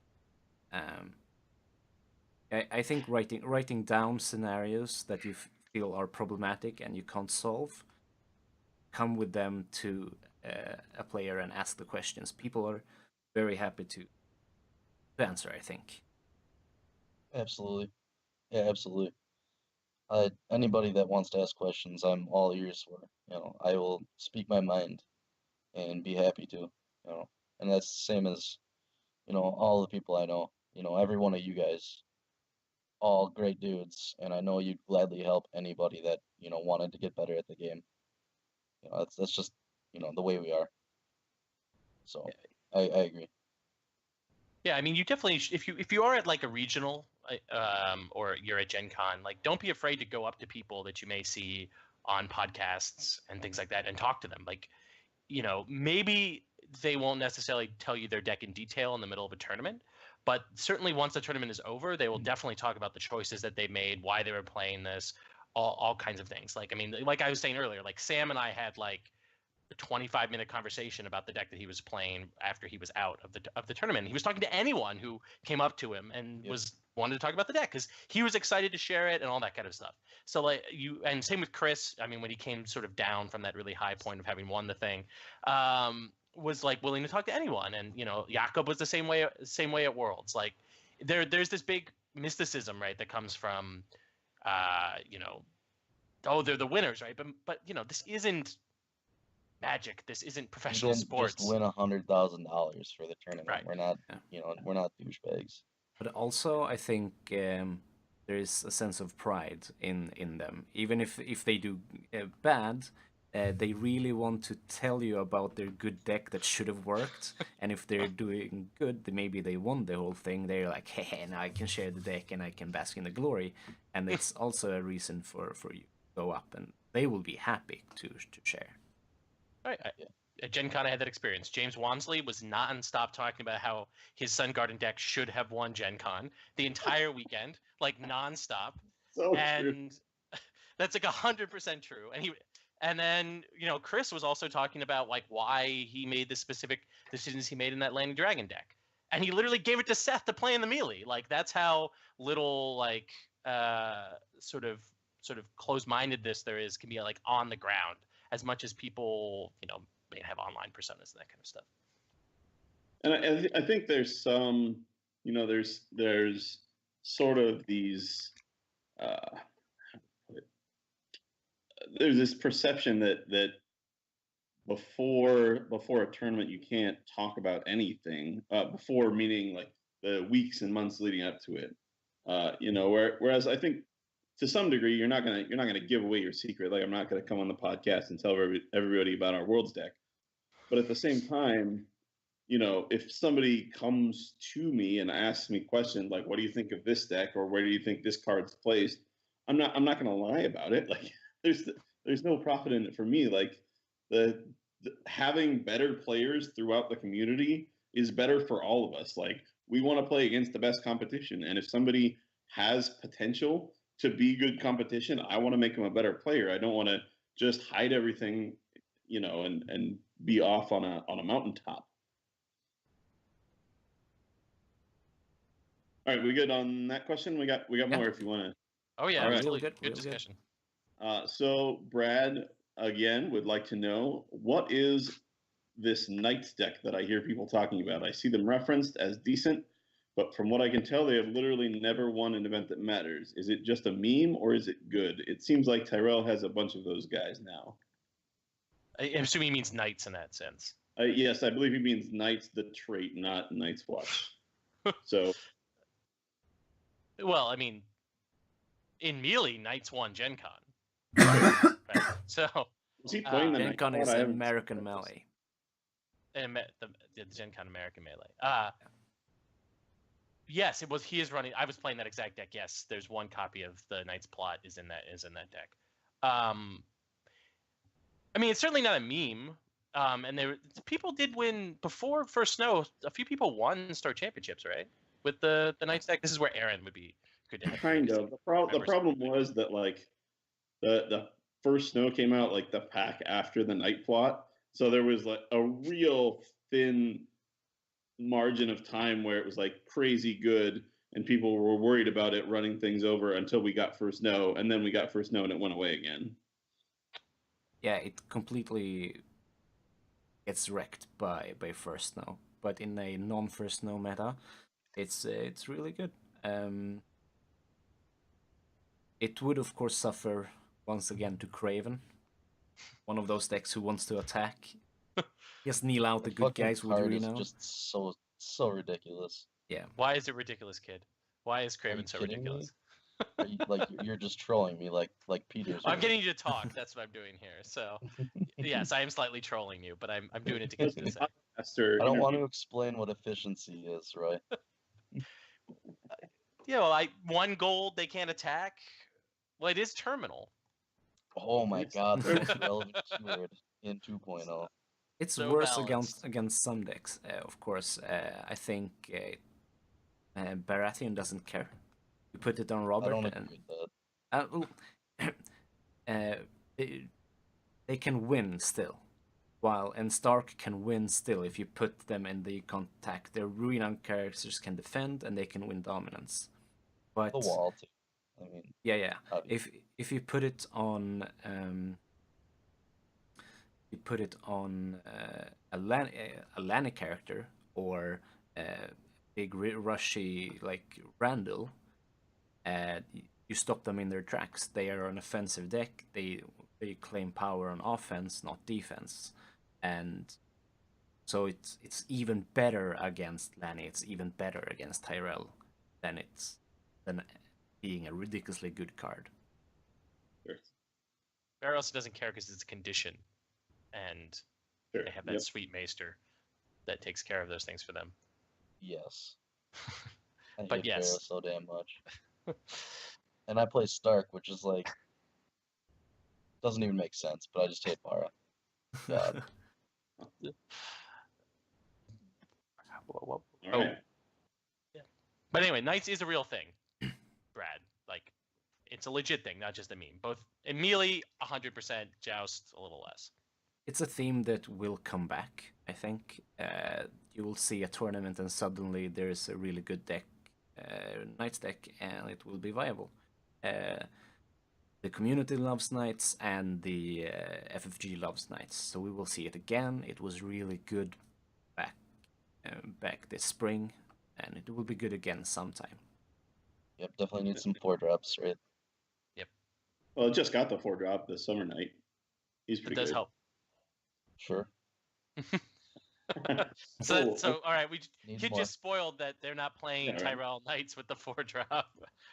I think writing down scenarios that you feel are problematic and you can't solve, come with them to a player and ask the questions. People are very happy to answer, I think. Absolutely. Yeah, absolutely. Anybody that wants to ask questions, I'm all ears for. I will speak my mind and be happy to. And that's the same as, all the people I know. Every one of you guys, all great dudes, and I know you'd gladly help anybody that wanted to get better at the game. That's just the way we are. So I agree. Yeah, I mean, you definitely if you are at like a regional, or you're at Gen Con, like don't be afraid to go up to people that you may see on podcasts and things like that and talk to them. Like, maybe they won't necessarily tell you their deck in detail in the middle of a tournament, but certainly once the tournament is over, they will definitely talk about the choices that they made, why they were playing this, all kinds of things. Like, I mean, like I was saying earlier, like Sam and I had like a 25-minute conversation about the deck that he was playing after he was out of the tournament. He was talking to anyone who came up to him and wanted to talk about the deck because he was excited to share it and all that kind of stuff. So like and same with Chris. I mean, when he came sort of down from that really high point of having won the thing, was like willing to talk to anyone. And Jakob was the same way at Worlds. Like there's this big mysticism, right, that comes from oh, they're the winners, right? But this isn't Magic. This isn't professional sports. Just win $100,000 for the tournament. Right. We're not, we're not douchebags. But also, I think there is a sense of pride in them, even if they do bad. They really want to tell you about their good deck that should have worked, and if they're doing good, then maybe they won the whole thing. They're like, hey, now I can share the deck and I can bask in the glory, and it's also a reason for you to go up, and they will be happy to share. All right. At Gen Con, I had that experience. James Wansley was non-stop talking about how his Sun Garden deck should have won Gen Con the entire weekend, like non-stop. So true. And that's like 100% true. And then, you know, Chris was also talking about like why he made the specific decisions he made in that Landing Dragon deck. And he literally gave it to Seth to play in the melee. Like that's how little like sort of closed-minded this there is, can be like on the ground, as much as people, you know, may have online personas and that kind of stuff. And I think there's some, you know, there's sort of these there's this perception that before a tournament you can't talk about anything, before meaning like the weeks and months leading up to it. You know, whereas I think to some degree you're not gonna give away your secret. Like I'm not gonna come on the podcast and tell everybody about our Worlds deck. But at the same time, you know, if somebody comes to me and asks me questions like, "What do you think of this deck?" or "Where do you think this card's placed?" I'm not going to lie about it. Like, there's no profit in it for me. Like, the having better players throughout the community is better for all of us. Like, we want to play against the best competition, and if somebody has potential to be good competition, I want to make them a better player. I don't want to just hide everything, you know, and be off on a mountaintop. All right, we good on that question? We got more if you want to. Oh yeah, All right. absolutely. Real Good discussion. So Brad again would like to know, what is this Knights deck that I hear people talking about? I see them referenced as decent, but from what I can tell, they have literally never won an event that matters. Is it just a meme or is it good? It seems like Tyrell has a bunch of those guys now. I'm assuming he means Knights in that sense. Yes, I believe he means Knights the trait, not Night's Watch. So. Well, I mean, in Melee, Knights won Gen Con. Right? So Was he playing the Gen Night Con Squad? is I haven't American seen Melee. and the Gen Con American Melee. Yes, it was. He is running. I was playing that exact deck. Yes, there's one copy of the Knight's Plot is in that deck. I mean, it's certainly not a meme. And people did win before First Snow. A few people won Star Championships, right? With the Knights deck. This is where Aaron would be good to have. Kind of. The problem was that like the first Snow came out like the pack after the Night Plot, so there was like a real thin margin of time where it was like crazy good, and people were worried about it running things over until we got First Snow, and then we got First Snow and it went away again. Yeah, it completely gets wrecked by First Snow, but in a non-First Snow meta, it's really good. It would of course suffer once again to Craven, one of those decks who wants to attack. Just kneel out the good guys with card is Reno. just so ridiculous. Yeah. Why is it ridiculous, kid? Why is Craven so kidding me? ridiculous? Are you, like you're just trolling me like Peter's. I'm getting you to talk. That's what I'm doing here. So, yes, I am slightly trolling you, but I'm doing it to get you to say. I don't want to explain what efficiency is, right? Yeah, well, one gold they can't attack. Well, it is terminal. Oh my god, the most relevant keyword in 2.0. It's So worse balanced. against some decks, of course. I think Baratheon doesn't care. You put it on Robert, I don't agree with that. They can win still. And Stark can win still if you put them in the contact. Their renowned characters can defend and they can win dominance. But The wall too. I mean, yeah. obviously. If you put it on a Lanny character or big rushy like Randall, you stop them in their tracks. They are an offensive deck. They claim power on offense, not defense, and so it's even better against Lanny. It's even better against Tyrell than being a ridiculously good card. Sure. Bear also doesn't care because it's a condition, and Sure. they have that sweet maester that takes care of those things for them. Yes. I But hate yes. Pharaoh so damn much. And I play Stark, which is like doesn't even make sense, but I just hate Mara. God. All right. Yeah. But anyway, Knights is a real thing, Brad. Like, it's a legit thing, not just a meme. Both in Melee, 100%, Joust, a little less. It's a theme that will come back, I think. You will see a tournament and suddenly there's a really good deck, Knights deck, and it will be viable. The community loves Knights and the FFG loves Knights, so we will see it again. It was really good back this spring, and it will be good again sometime. Yep, definitely need some 4-drops, right? Yep. Well, it just got the 4-drop, the Summer Knight. He's It pretty does good. help. Sure. So all right, Need Kid more. just spoiled that they're not playing Yeah, right. Tyrell Knights with the 4-drop,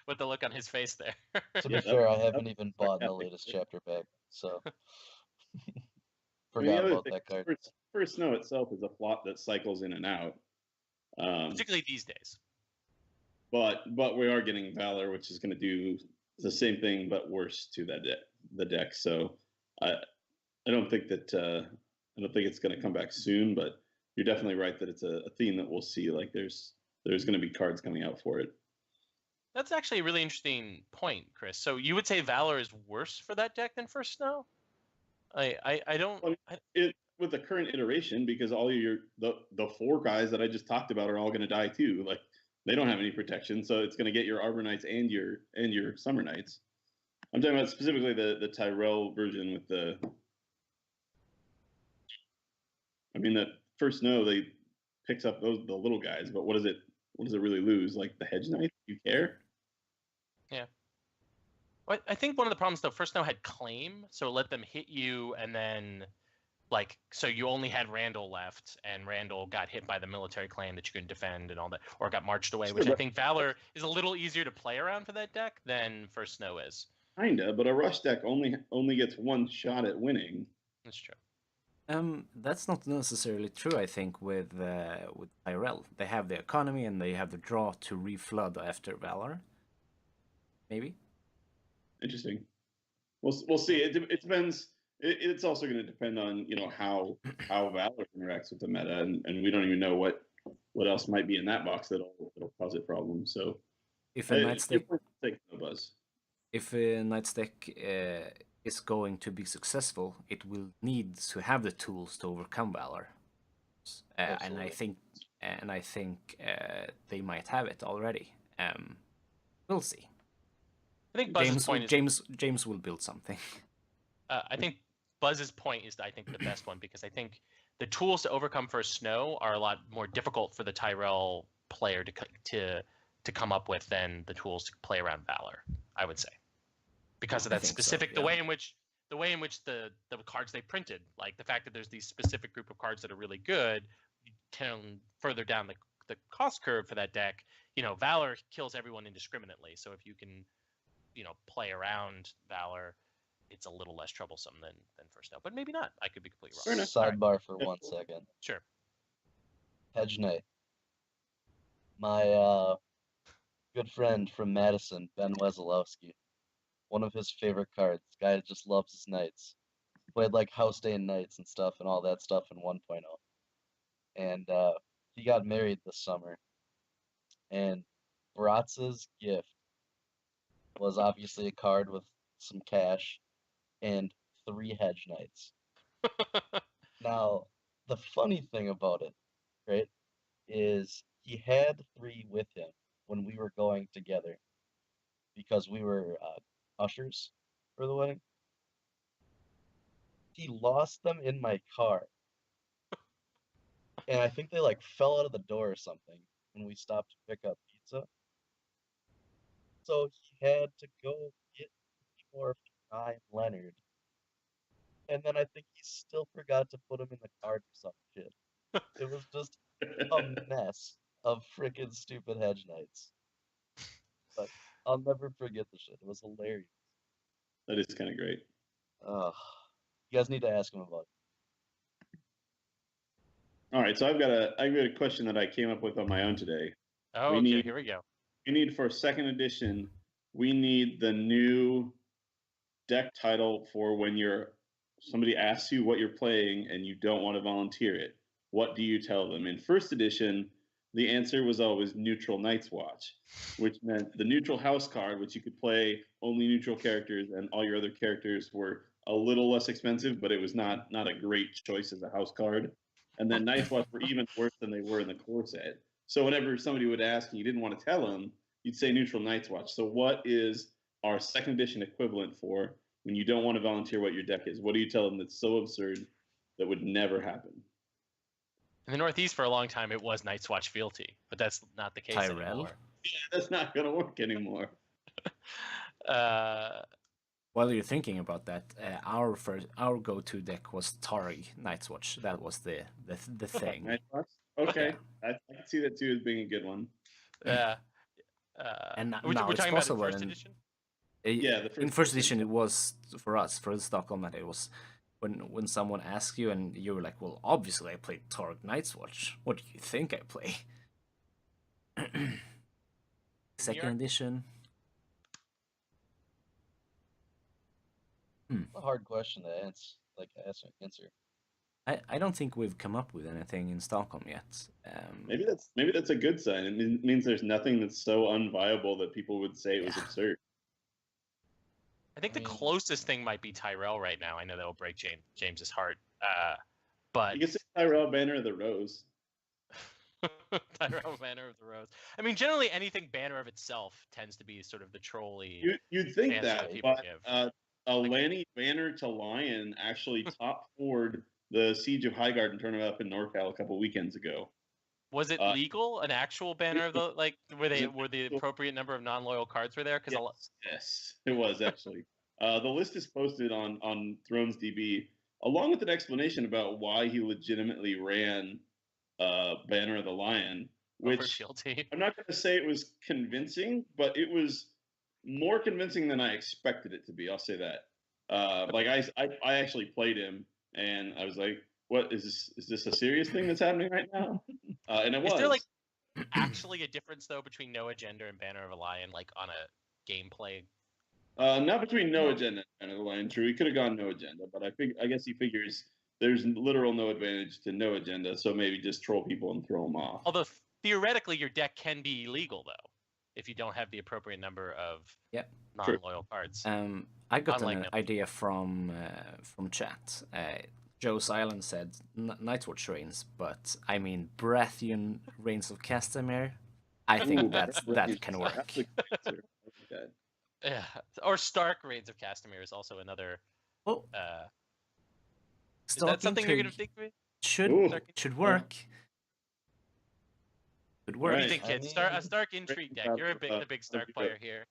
with the look on his face there. To Yeah, be fair, I that- haven't even bought the sarcastic. latest chapter pack, so I mean, forgot the other about thing that is card. First Snow itself is a flop that cycles in and out. Particularly these days. But we are getting Valor, which is going to do the same thing but worse to the deck. So I don't think that I don't think it's going to come back soon. But you're definitely right that it's a theme that we'll see. Like there's going to be cards coming out for it. That's actually a really interesting point, Chris. So you would say Valor is worse for that deck than First Snow? I don't. Well, with the current iteration, because all the 4 guys that I just talked about are all going to die too. Like they don't have any protection, so it's going to get your Arbor Knights and your Summer Knights. I'm talking about specifically the Tyrell version with the. I mean, that First Snow they picks up the little guys, but what does it really lose? Like the Hedge Knight? Do you care? Yeah. Well, I think one of the problems though, First Snow had claim, so it let them hit you, and then so you only had Randall left, and Randall got hit by the military claim that you couldn't defend and all that, or got marched away, which I think Valor is a little easier to play around for that deck than First Snow is. Kinda, but a rush deck only gets one shot at winning. That's true. That's not necessarily true, I think, with Tyrell. They have the economy and they have the draw to reflood after Valor. Maybe. Interesting. We'll see. It depends. It's also going to depend on how Valor interacts with the meta, and we don't even know what else might be in that box that'll cause it problems. So If a Knights deck, take no buzz. if a Knights deck is going to be successful, it will need to have the tools to overcome Valor. And I think they might have it already. We'll see. I think Buzz's point is James will build something. I think Buzz's point is, I think, the best one, because I think the tools to overcome First Snow are a lot more difficult for the Tyrell player to come up with than the tools to play around Valor, I would say, because of that specific the way in which the cards they printed, like the fact that there's these specific group of cards that are really good, can further down the cost curve for that deck. Valor kills everyone indiscriminately, so if you can play around Valor, it's a little less troublesome than First Snow, but maybe not. I could be completely wrong. Sidebar for 1 second. Sure. Hedge Knight. My good friend from Madison, Ben Wesolowski. One of his favorite cards. Guy just loves his Knights. Played like House Day and Knights and stuff and all that stuff in 1.0. And he got married this summer. And Bratz's gift was obviously a card with some cash and 3 Hedge Knights. Now, the funny thing about it, right, is he had 3 with him when we were going together because we were ushers for the wedding. He lost them in my car. And I think they fell out of the door or something when we stopped to pick up pizza. So he had to go get more for Ryan Leonard. And then I think he still forgot to put him in the card or some shit. It was just a mess of freaking stupid Hedge Knights. But I'll never forget the shit. It was hilarious. That is kind of great. You guys need to ask him about it. All right, so I've got a question that I came up with on my own today. Oh, We okay, need- here we go. We need for second edition, we need the new deck title for when somebody asks you what you're playing and you don't want to volunteer it. What do you tell them? In first edition, the answer was always Neutral Night's Watch, which meant the neutral house card, which you could play only neutral characters, and all your other characters were a little less expensive, but it was not a great choice as a house card. And then Night's Watch were even worse than they were in the core set. So whenever somebody would ask and you didn't want to tell them, you'd say Neutral Night's Watch. So what is our second edition equivalent for when you don't want to volunteer what your deck is? What do you tell them that's so absurd that would never happen? In the Northeast, for a long time, it was Night's Watch Fealty, but that's not the case Tyrell? anymore. Yeah, that's not going to work anymore. While you're thinking about that, our go-to deck was Tari Night's Watch. That was the thing. Night's Watch? Okay, I can see that too as being a good one. Yeah. And we're now it's talking about possible. the first and- edition? Yeah, the in first first edition it was for us, for the Stockholm that it was when someone asked you and you were like, well, obviously I played Targ Night's Watch. What do you think I play? Second edition. A hard question to answer. Answer. I don't think we've come up with anything in Stockholm yet. Maybe that's a good sign. It means there's nothing that's so unviable that people would say it was absurd. I think the closest thing might be Tyrell right now. I know that will break James's heart. But You can say Tyrell Banner of the Rose. Tyrell Banner of the Rose. I mean, generally anything Banner of itself tends to be sort of the trolly. You'd think answer that, people but give. Lanny Banner to Lion actually top forward the Siege of Highgarden tournament up in NorCal a couple weekends ago. Was it legal? An actual banner of the were the appropriate number of non-loyal cards were there? Because Yes, it was actually. The list is posted on Thrones DB, along with an explanation about why he legitimately ran Banner of the Lion, which I'm not going to say it was convincing, but it was more convincing than I expected it to be. I'll say that. I actually played him, and I was like, "What is this? Is this a serious thing that's happening right now?" And it was. Is there actually a difference though between No Agenda and Banner of a Lion, like on a gameplay? Not between No Agenda and Banner of the Lion. True, he could have gone No Agenda, but I guess he figures there's literal no advantage to No Agenda, so maybe just troll people and throw them off. Although theoretically, your deck can be illegal though, if you don't have the appropriate number of non-loyal cards. I got an idea from chat. Joe's Island said Nightwatch Reigns, but I mean Baratheon Reigns of Castamere. I think that can work. Yeah, or Stark Reigns of Castamere is also another. Is that something you're gonna think of? Should work. Should work. What do you think, kid? A Stark intrigue deck. You're the big Stark player here.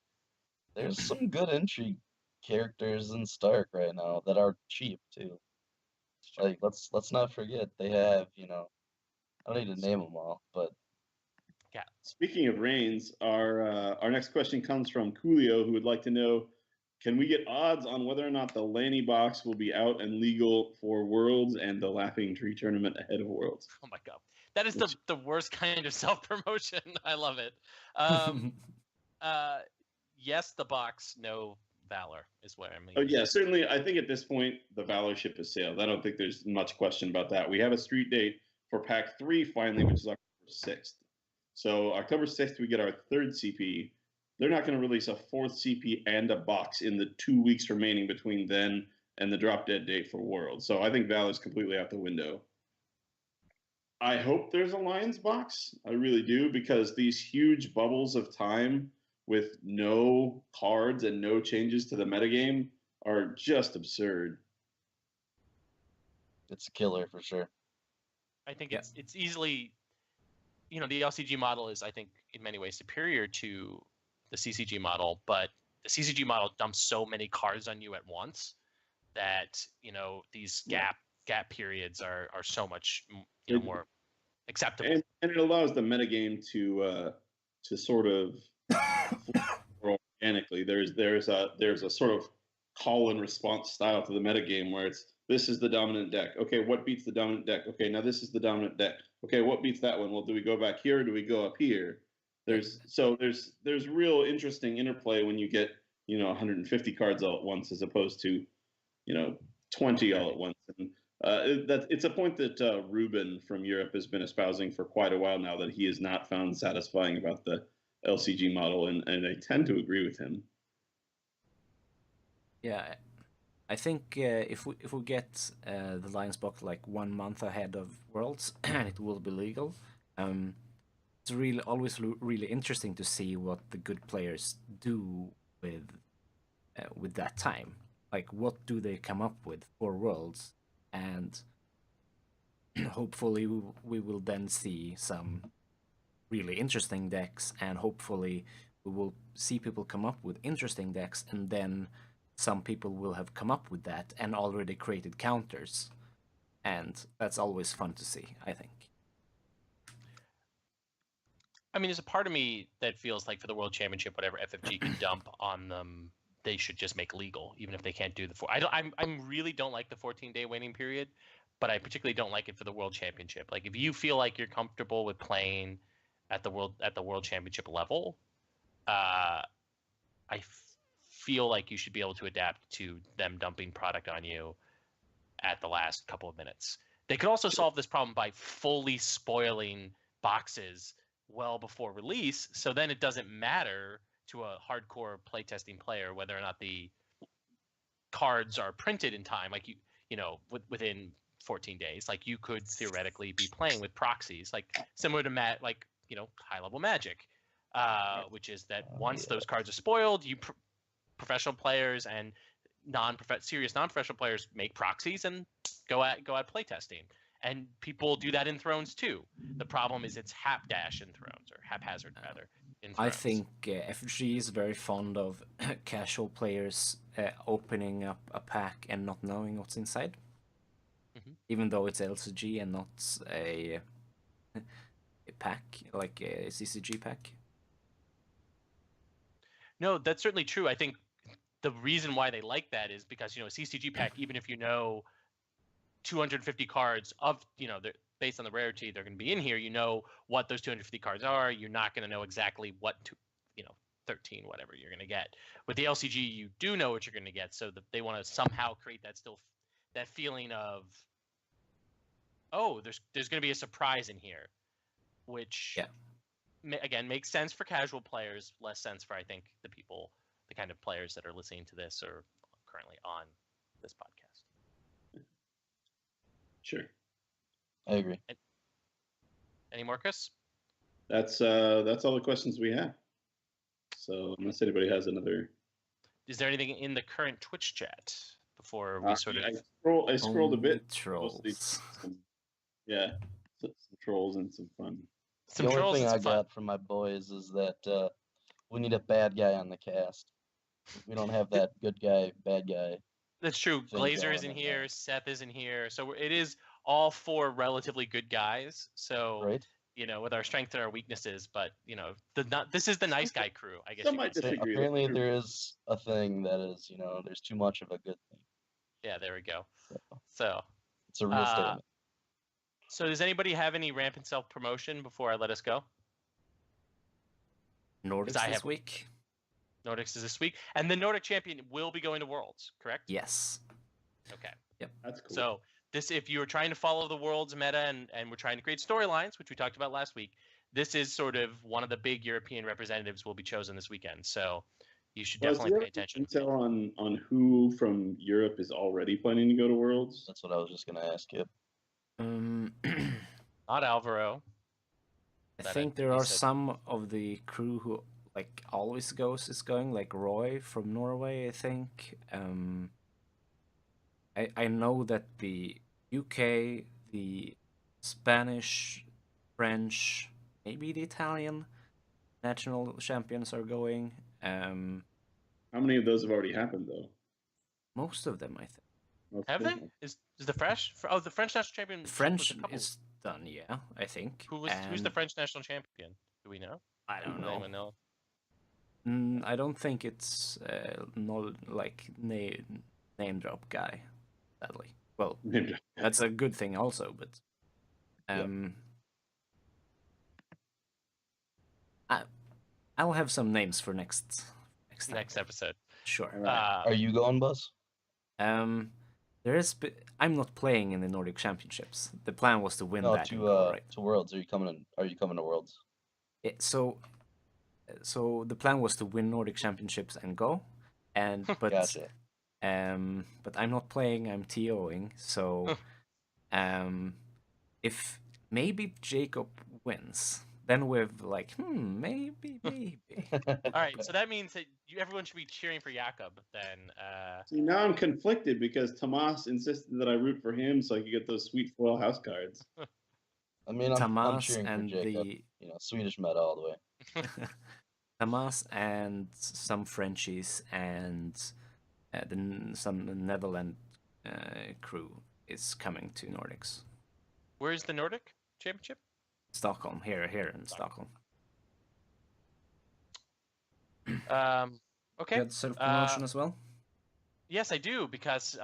There's some good intrigue characters in Stark right now that are cheap too. Like let's not forget they have, I don't need to name them all, but yeah. Speaking of Reigns, our next question comes from Coolio, who would like to know, can we get odds on whether or not the Lanny box will be out and legal for Worlds and the Laughing Tree tournament ahead of Worlds? Oh my god. That is the worst kind of self-promotion. I love it. Yes, the box, no Valor is what I mean. Oh yeah, certainly. I think at this point the Valor ship has sailed. I don't think there's much question about that. We have a street date for Pack 3 finally, which is October 6th. So October 6th we get our third CP. They're not going to release a fourth CP and a box in the 2 weeks remaining between then and the drop dead date for World. So I think Valor's completely out the window. I hope there's a Lions box. I really do, because these huge bubbles of time with no cards and no changes to the metagame are just absurd. It's a killer for sure. I think it's easily, the LCG model is, I think, in many ways superior to the CCG model, but the CCG model dumps so many cards on you at once that, these gap periods are so much more acceptable. And it allows the metagame to sort of organically. There's a sort of call and response style to the metagame where it's this is the dominant deck. Okay, what beats the dominant deck? Okay, now this is the dominant deck. Okay, what beats that one? Well, do we go back here or do we go up here? There's real interesting interplay when you get 150 cards all at once as opposed to 20 all at once. And it's a point that Ruben from Europe has been espousing for quite a while now, that he has not found satisfying about the LCG model, and I tend to agree with him. Yeah, I think if we get the Lions box like 1 month ahead of Worlds, and it will be legal. It's really always really interesting to see what the good players do with that time. Like, what do they come up with for Worlds, and hopefully we will then see some really interesting decks, and hopefully we will see people come up with interesting decks, and then some people will have come up with that and already created counters, and that's always fun to see, I think. I mean, there's a part of me that feels like for the World Championship, whatever FFG can dump on them, they should just make legal, even if they can't do the I really don't like the 14-day waiting period, but I particularly don't like it for the World Championship. Like, if you feel like you're comfortable with playing at the World Championship level, I feel like you should be able to adapt to them dumping product on you at the last couple of minutes. They could also solve this problem by fully spoiling boxes well before release, so then it doesn't matter to a hardcore playtesting player whether or not the cards are printed in time, like within 14 days. Like, you could theoretically be playing with proxies, like similar to high level Magic, which is that once those cards are spoiled, professional players and serious non-professional players make proxies and go at playtesting. And people do that in Thrones too. The problem is it's hapdash in Thrones, or haphazard rather. In Thrones. I think FFG is very fond of casual players opening up a pack and not knowing what's inside, even though it's LCG and not a pack, like a CCG pack. No, that's certainly true. I think the reason why they like that is because, a CCG pack, even if 250 cards of, based on the rarity they're going to be in here, what those 250 cards are. You're not going to know exactly what 13 whatever you're going to get. With the LCG, you do know what you're going to get, so that they want to somehow create that feeling of, oh, there's going to be a surprise in here, which again makes sense for casual players, less sense for, I think, the kind of players that are listening to this or currently on this podcast. Sure. I agree. Any more, Chris? That's all the questions we have. So unless anybody has another. Is there anything in the current Twitch chat before we sort of? I scrolled a bit. Trolls. Some trolls and some fun. The only thing I got from my boys is that we need a bad guy on the cast. We don't have that good guy, bad guy. That's true. Glazer isn't here. Seth isn't here. So it is all four relatively good guys. So, right? With our strengths and our weaknesses, but this is the nice guy crew, I guess. Some might disagree. Apparently, there is a thing that is, there's too much of a good thing. Yeah, there we go. So it's a real statement. So does anybody have any rampant self-promotion before I let us go? Nordics this week. Nordics is this week, and the Nordic champion will be going to Worlds, correct? Yes. Okay. Yep. That's cool. So if you were trying to follow the Worlds meta and we're trying to create storylines, which we talked about last week, this is sort of one of the big European representatives will be chosen this weekend. So you should definitely pay attention. Intel on who from Europe is already planning to go to Worlds? That's what I was just going to ask you. Not Alvaro. I think there are some of the crew who always is going, like Roy from Norway, I think. I know that the UK, the Spanish, French, maybe the Italian national champions are going. How many of those have already happened, though? Most of them, I think. Have they? Is the French? Oh, the French national champion. The French is done, yeah, I think. Who's the French national champion? Do we know? I don't know. Does anyone know? I don't think it's no like name drop guy, sadly. Well, that's a good thing also, but I'll have some names for next time. episode. Sure. Are you going, Buzz? There is. I'm not playing in the Nordic Championships. The plan was to win that and go, right? To Worlds. Are you coming to Worlds? So the plan was to win Nordic Championships and go, but Gotcha. but I'm not playing. I'm TOing. So if maybe Jacob wins, then we're like, maybe. All right, so that means that everyone should be cheering for Jakob then. See, now I'm conflicted because Tomas insisted that I root for him so I could get those sweet foil house cards. I mean, I'm Tamas cheering for and Jacob. Swedish meta all the way. Tamas and some Frenchies and some Netherlands crew is coming to Nordics. Where's the Nordic Championship? Stockholm, here in Stockholm. Okay. You had self-promotion as well? Yes, I do, because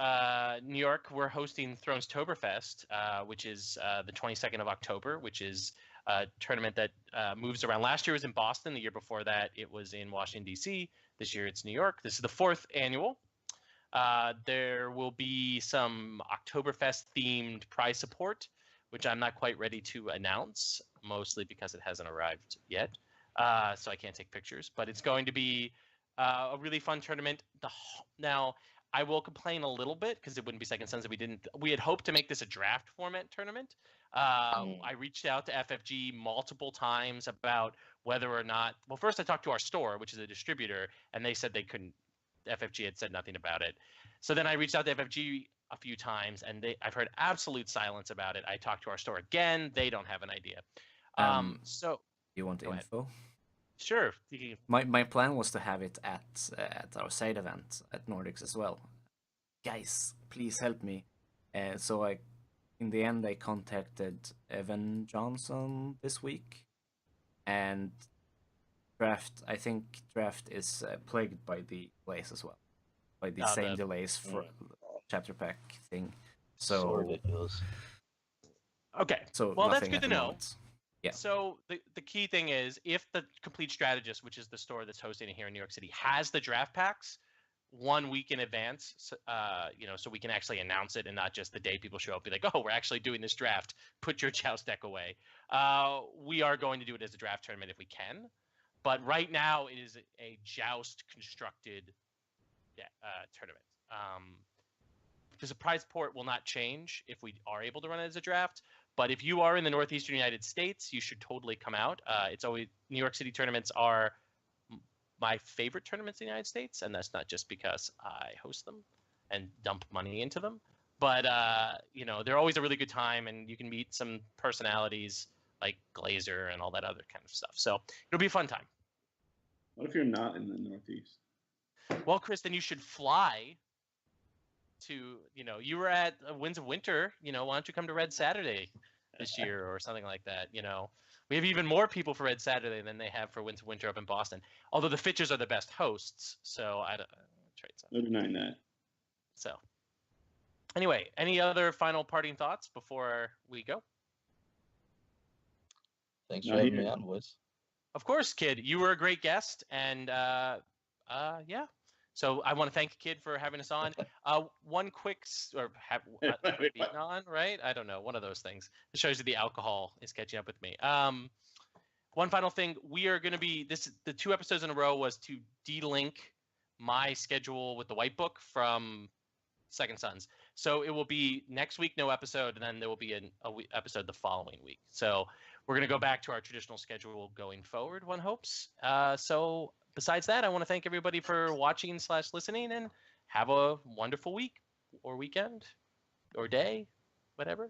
New York, we're hosting Thronetoberfest, which is the 22nd of October, which is a tournament that moves around. Last year was in Boston. The year before that, it was in Washington, D.C. This year, it's New York. This is the 4th annual. There will be some Oktoberfest-themed prize support, which I'm not quite ready to announce, mostly because it hasn't arrived yet. So I can't take pictures. But it's going to be a really fun tournament. Now, I will complain a little bit because it wouldn't be Second Sons if we didn't. We had hoped to make this a draft format tournament. I reached out to FFG multiple times about whether or not. Well, first I talked to our store, which is a distributor, and they said they couldn't. FFG had said nothing about it. So then I reached out to FFG a few times, and I've heard absolute silence about it. I talked to our store again; they don't have an idea. So you want info? Ahead. Sure. My plan was to have it at our side event at Nordics as well. Guys, please help me. So in the end, I contacted Evan Johnson this week, and I think draft is plagued by the delays as well, by the same delays for chapter pack thing. So ridiculous. Okay. So well, that's good to know. Moment. Yeah. So the key thing is, if the Complete Strategist, which is the store that's hosting it here in New York City, has the draft packs 1 week in advance, so we can actually announce it and not just the day people show up, be like, oh, we're actually doing this draft. Put your Joust deck away. We are going to do it as a draft tournament if we can. But right now, it is a Joust constructed tournament. Because the prize port will not change if we are able to run it as a draft. But if you are in the Northeastern United States, you should totally come out. It's always New York City tournaments are my favorite tournaments in the United States, and that's not just because I host them and dump money into them, but they're always a really good time, and you can meet some personalities like Glazer and all that other kind of stuff. So it'll be a fun time. What if you're not in the Northeast? Well, Chris, then you should fly to, you were at Winds of Winter, why don't you come to Red Saturday this year or something like that? We have even more people for Red Saturday than they have for Winds of Winter up in Boston. Although the Fitchers are the best hosts, so I don't trade some. No denying that. So, anyway, any other final parting thoughts before we go? Thanks for having me on, boys. Of course, Kid. You were a great guest, and yeah. So I want to thank Kid for having us on. One quick, being on, right? I don't know, one of those things. It shows you the alcohol is catching up with me. One final thing, we are going to be the 2 episodes in a row was to delink my schedule with the White Book from Second Sons. So it will be next week, no episode, and then there will be an episode the following week. So we're going to go back to our traditional schedule going forward, one hopes. So besides that, I want to thank everybody for watching / listening, and have a wonderful week or weekend or day, whatever.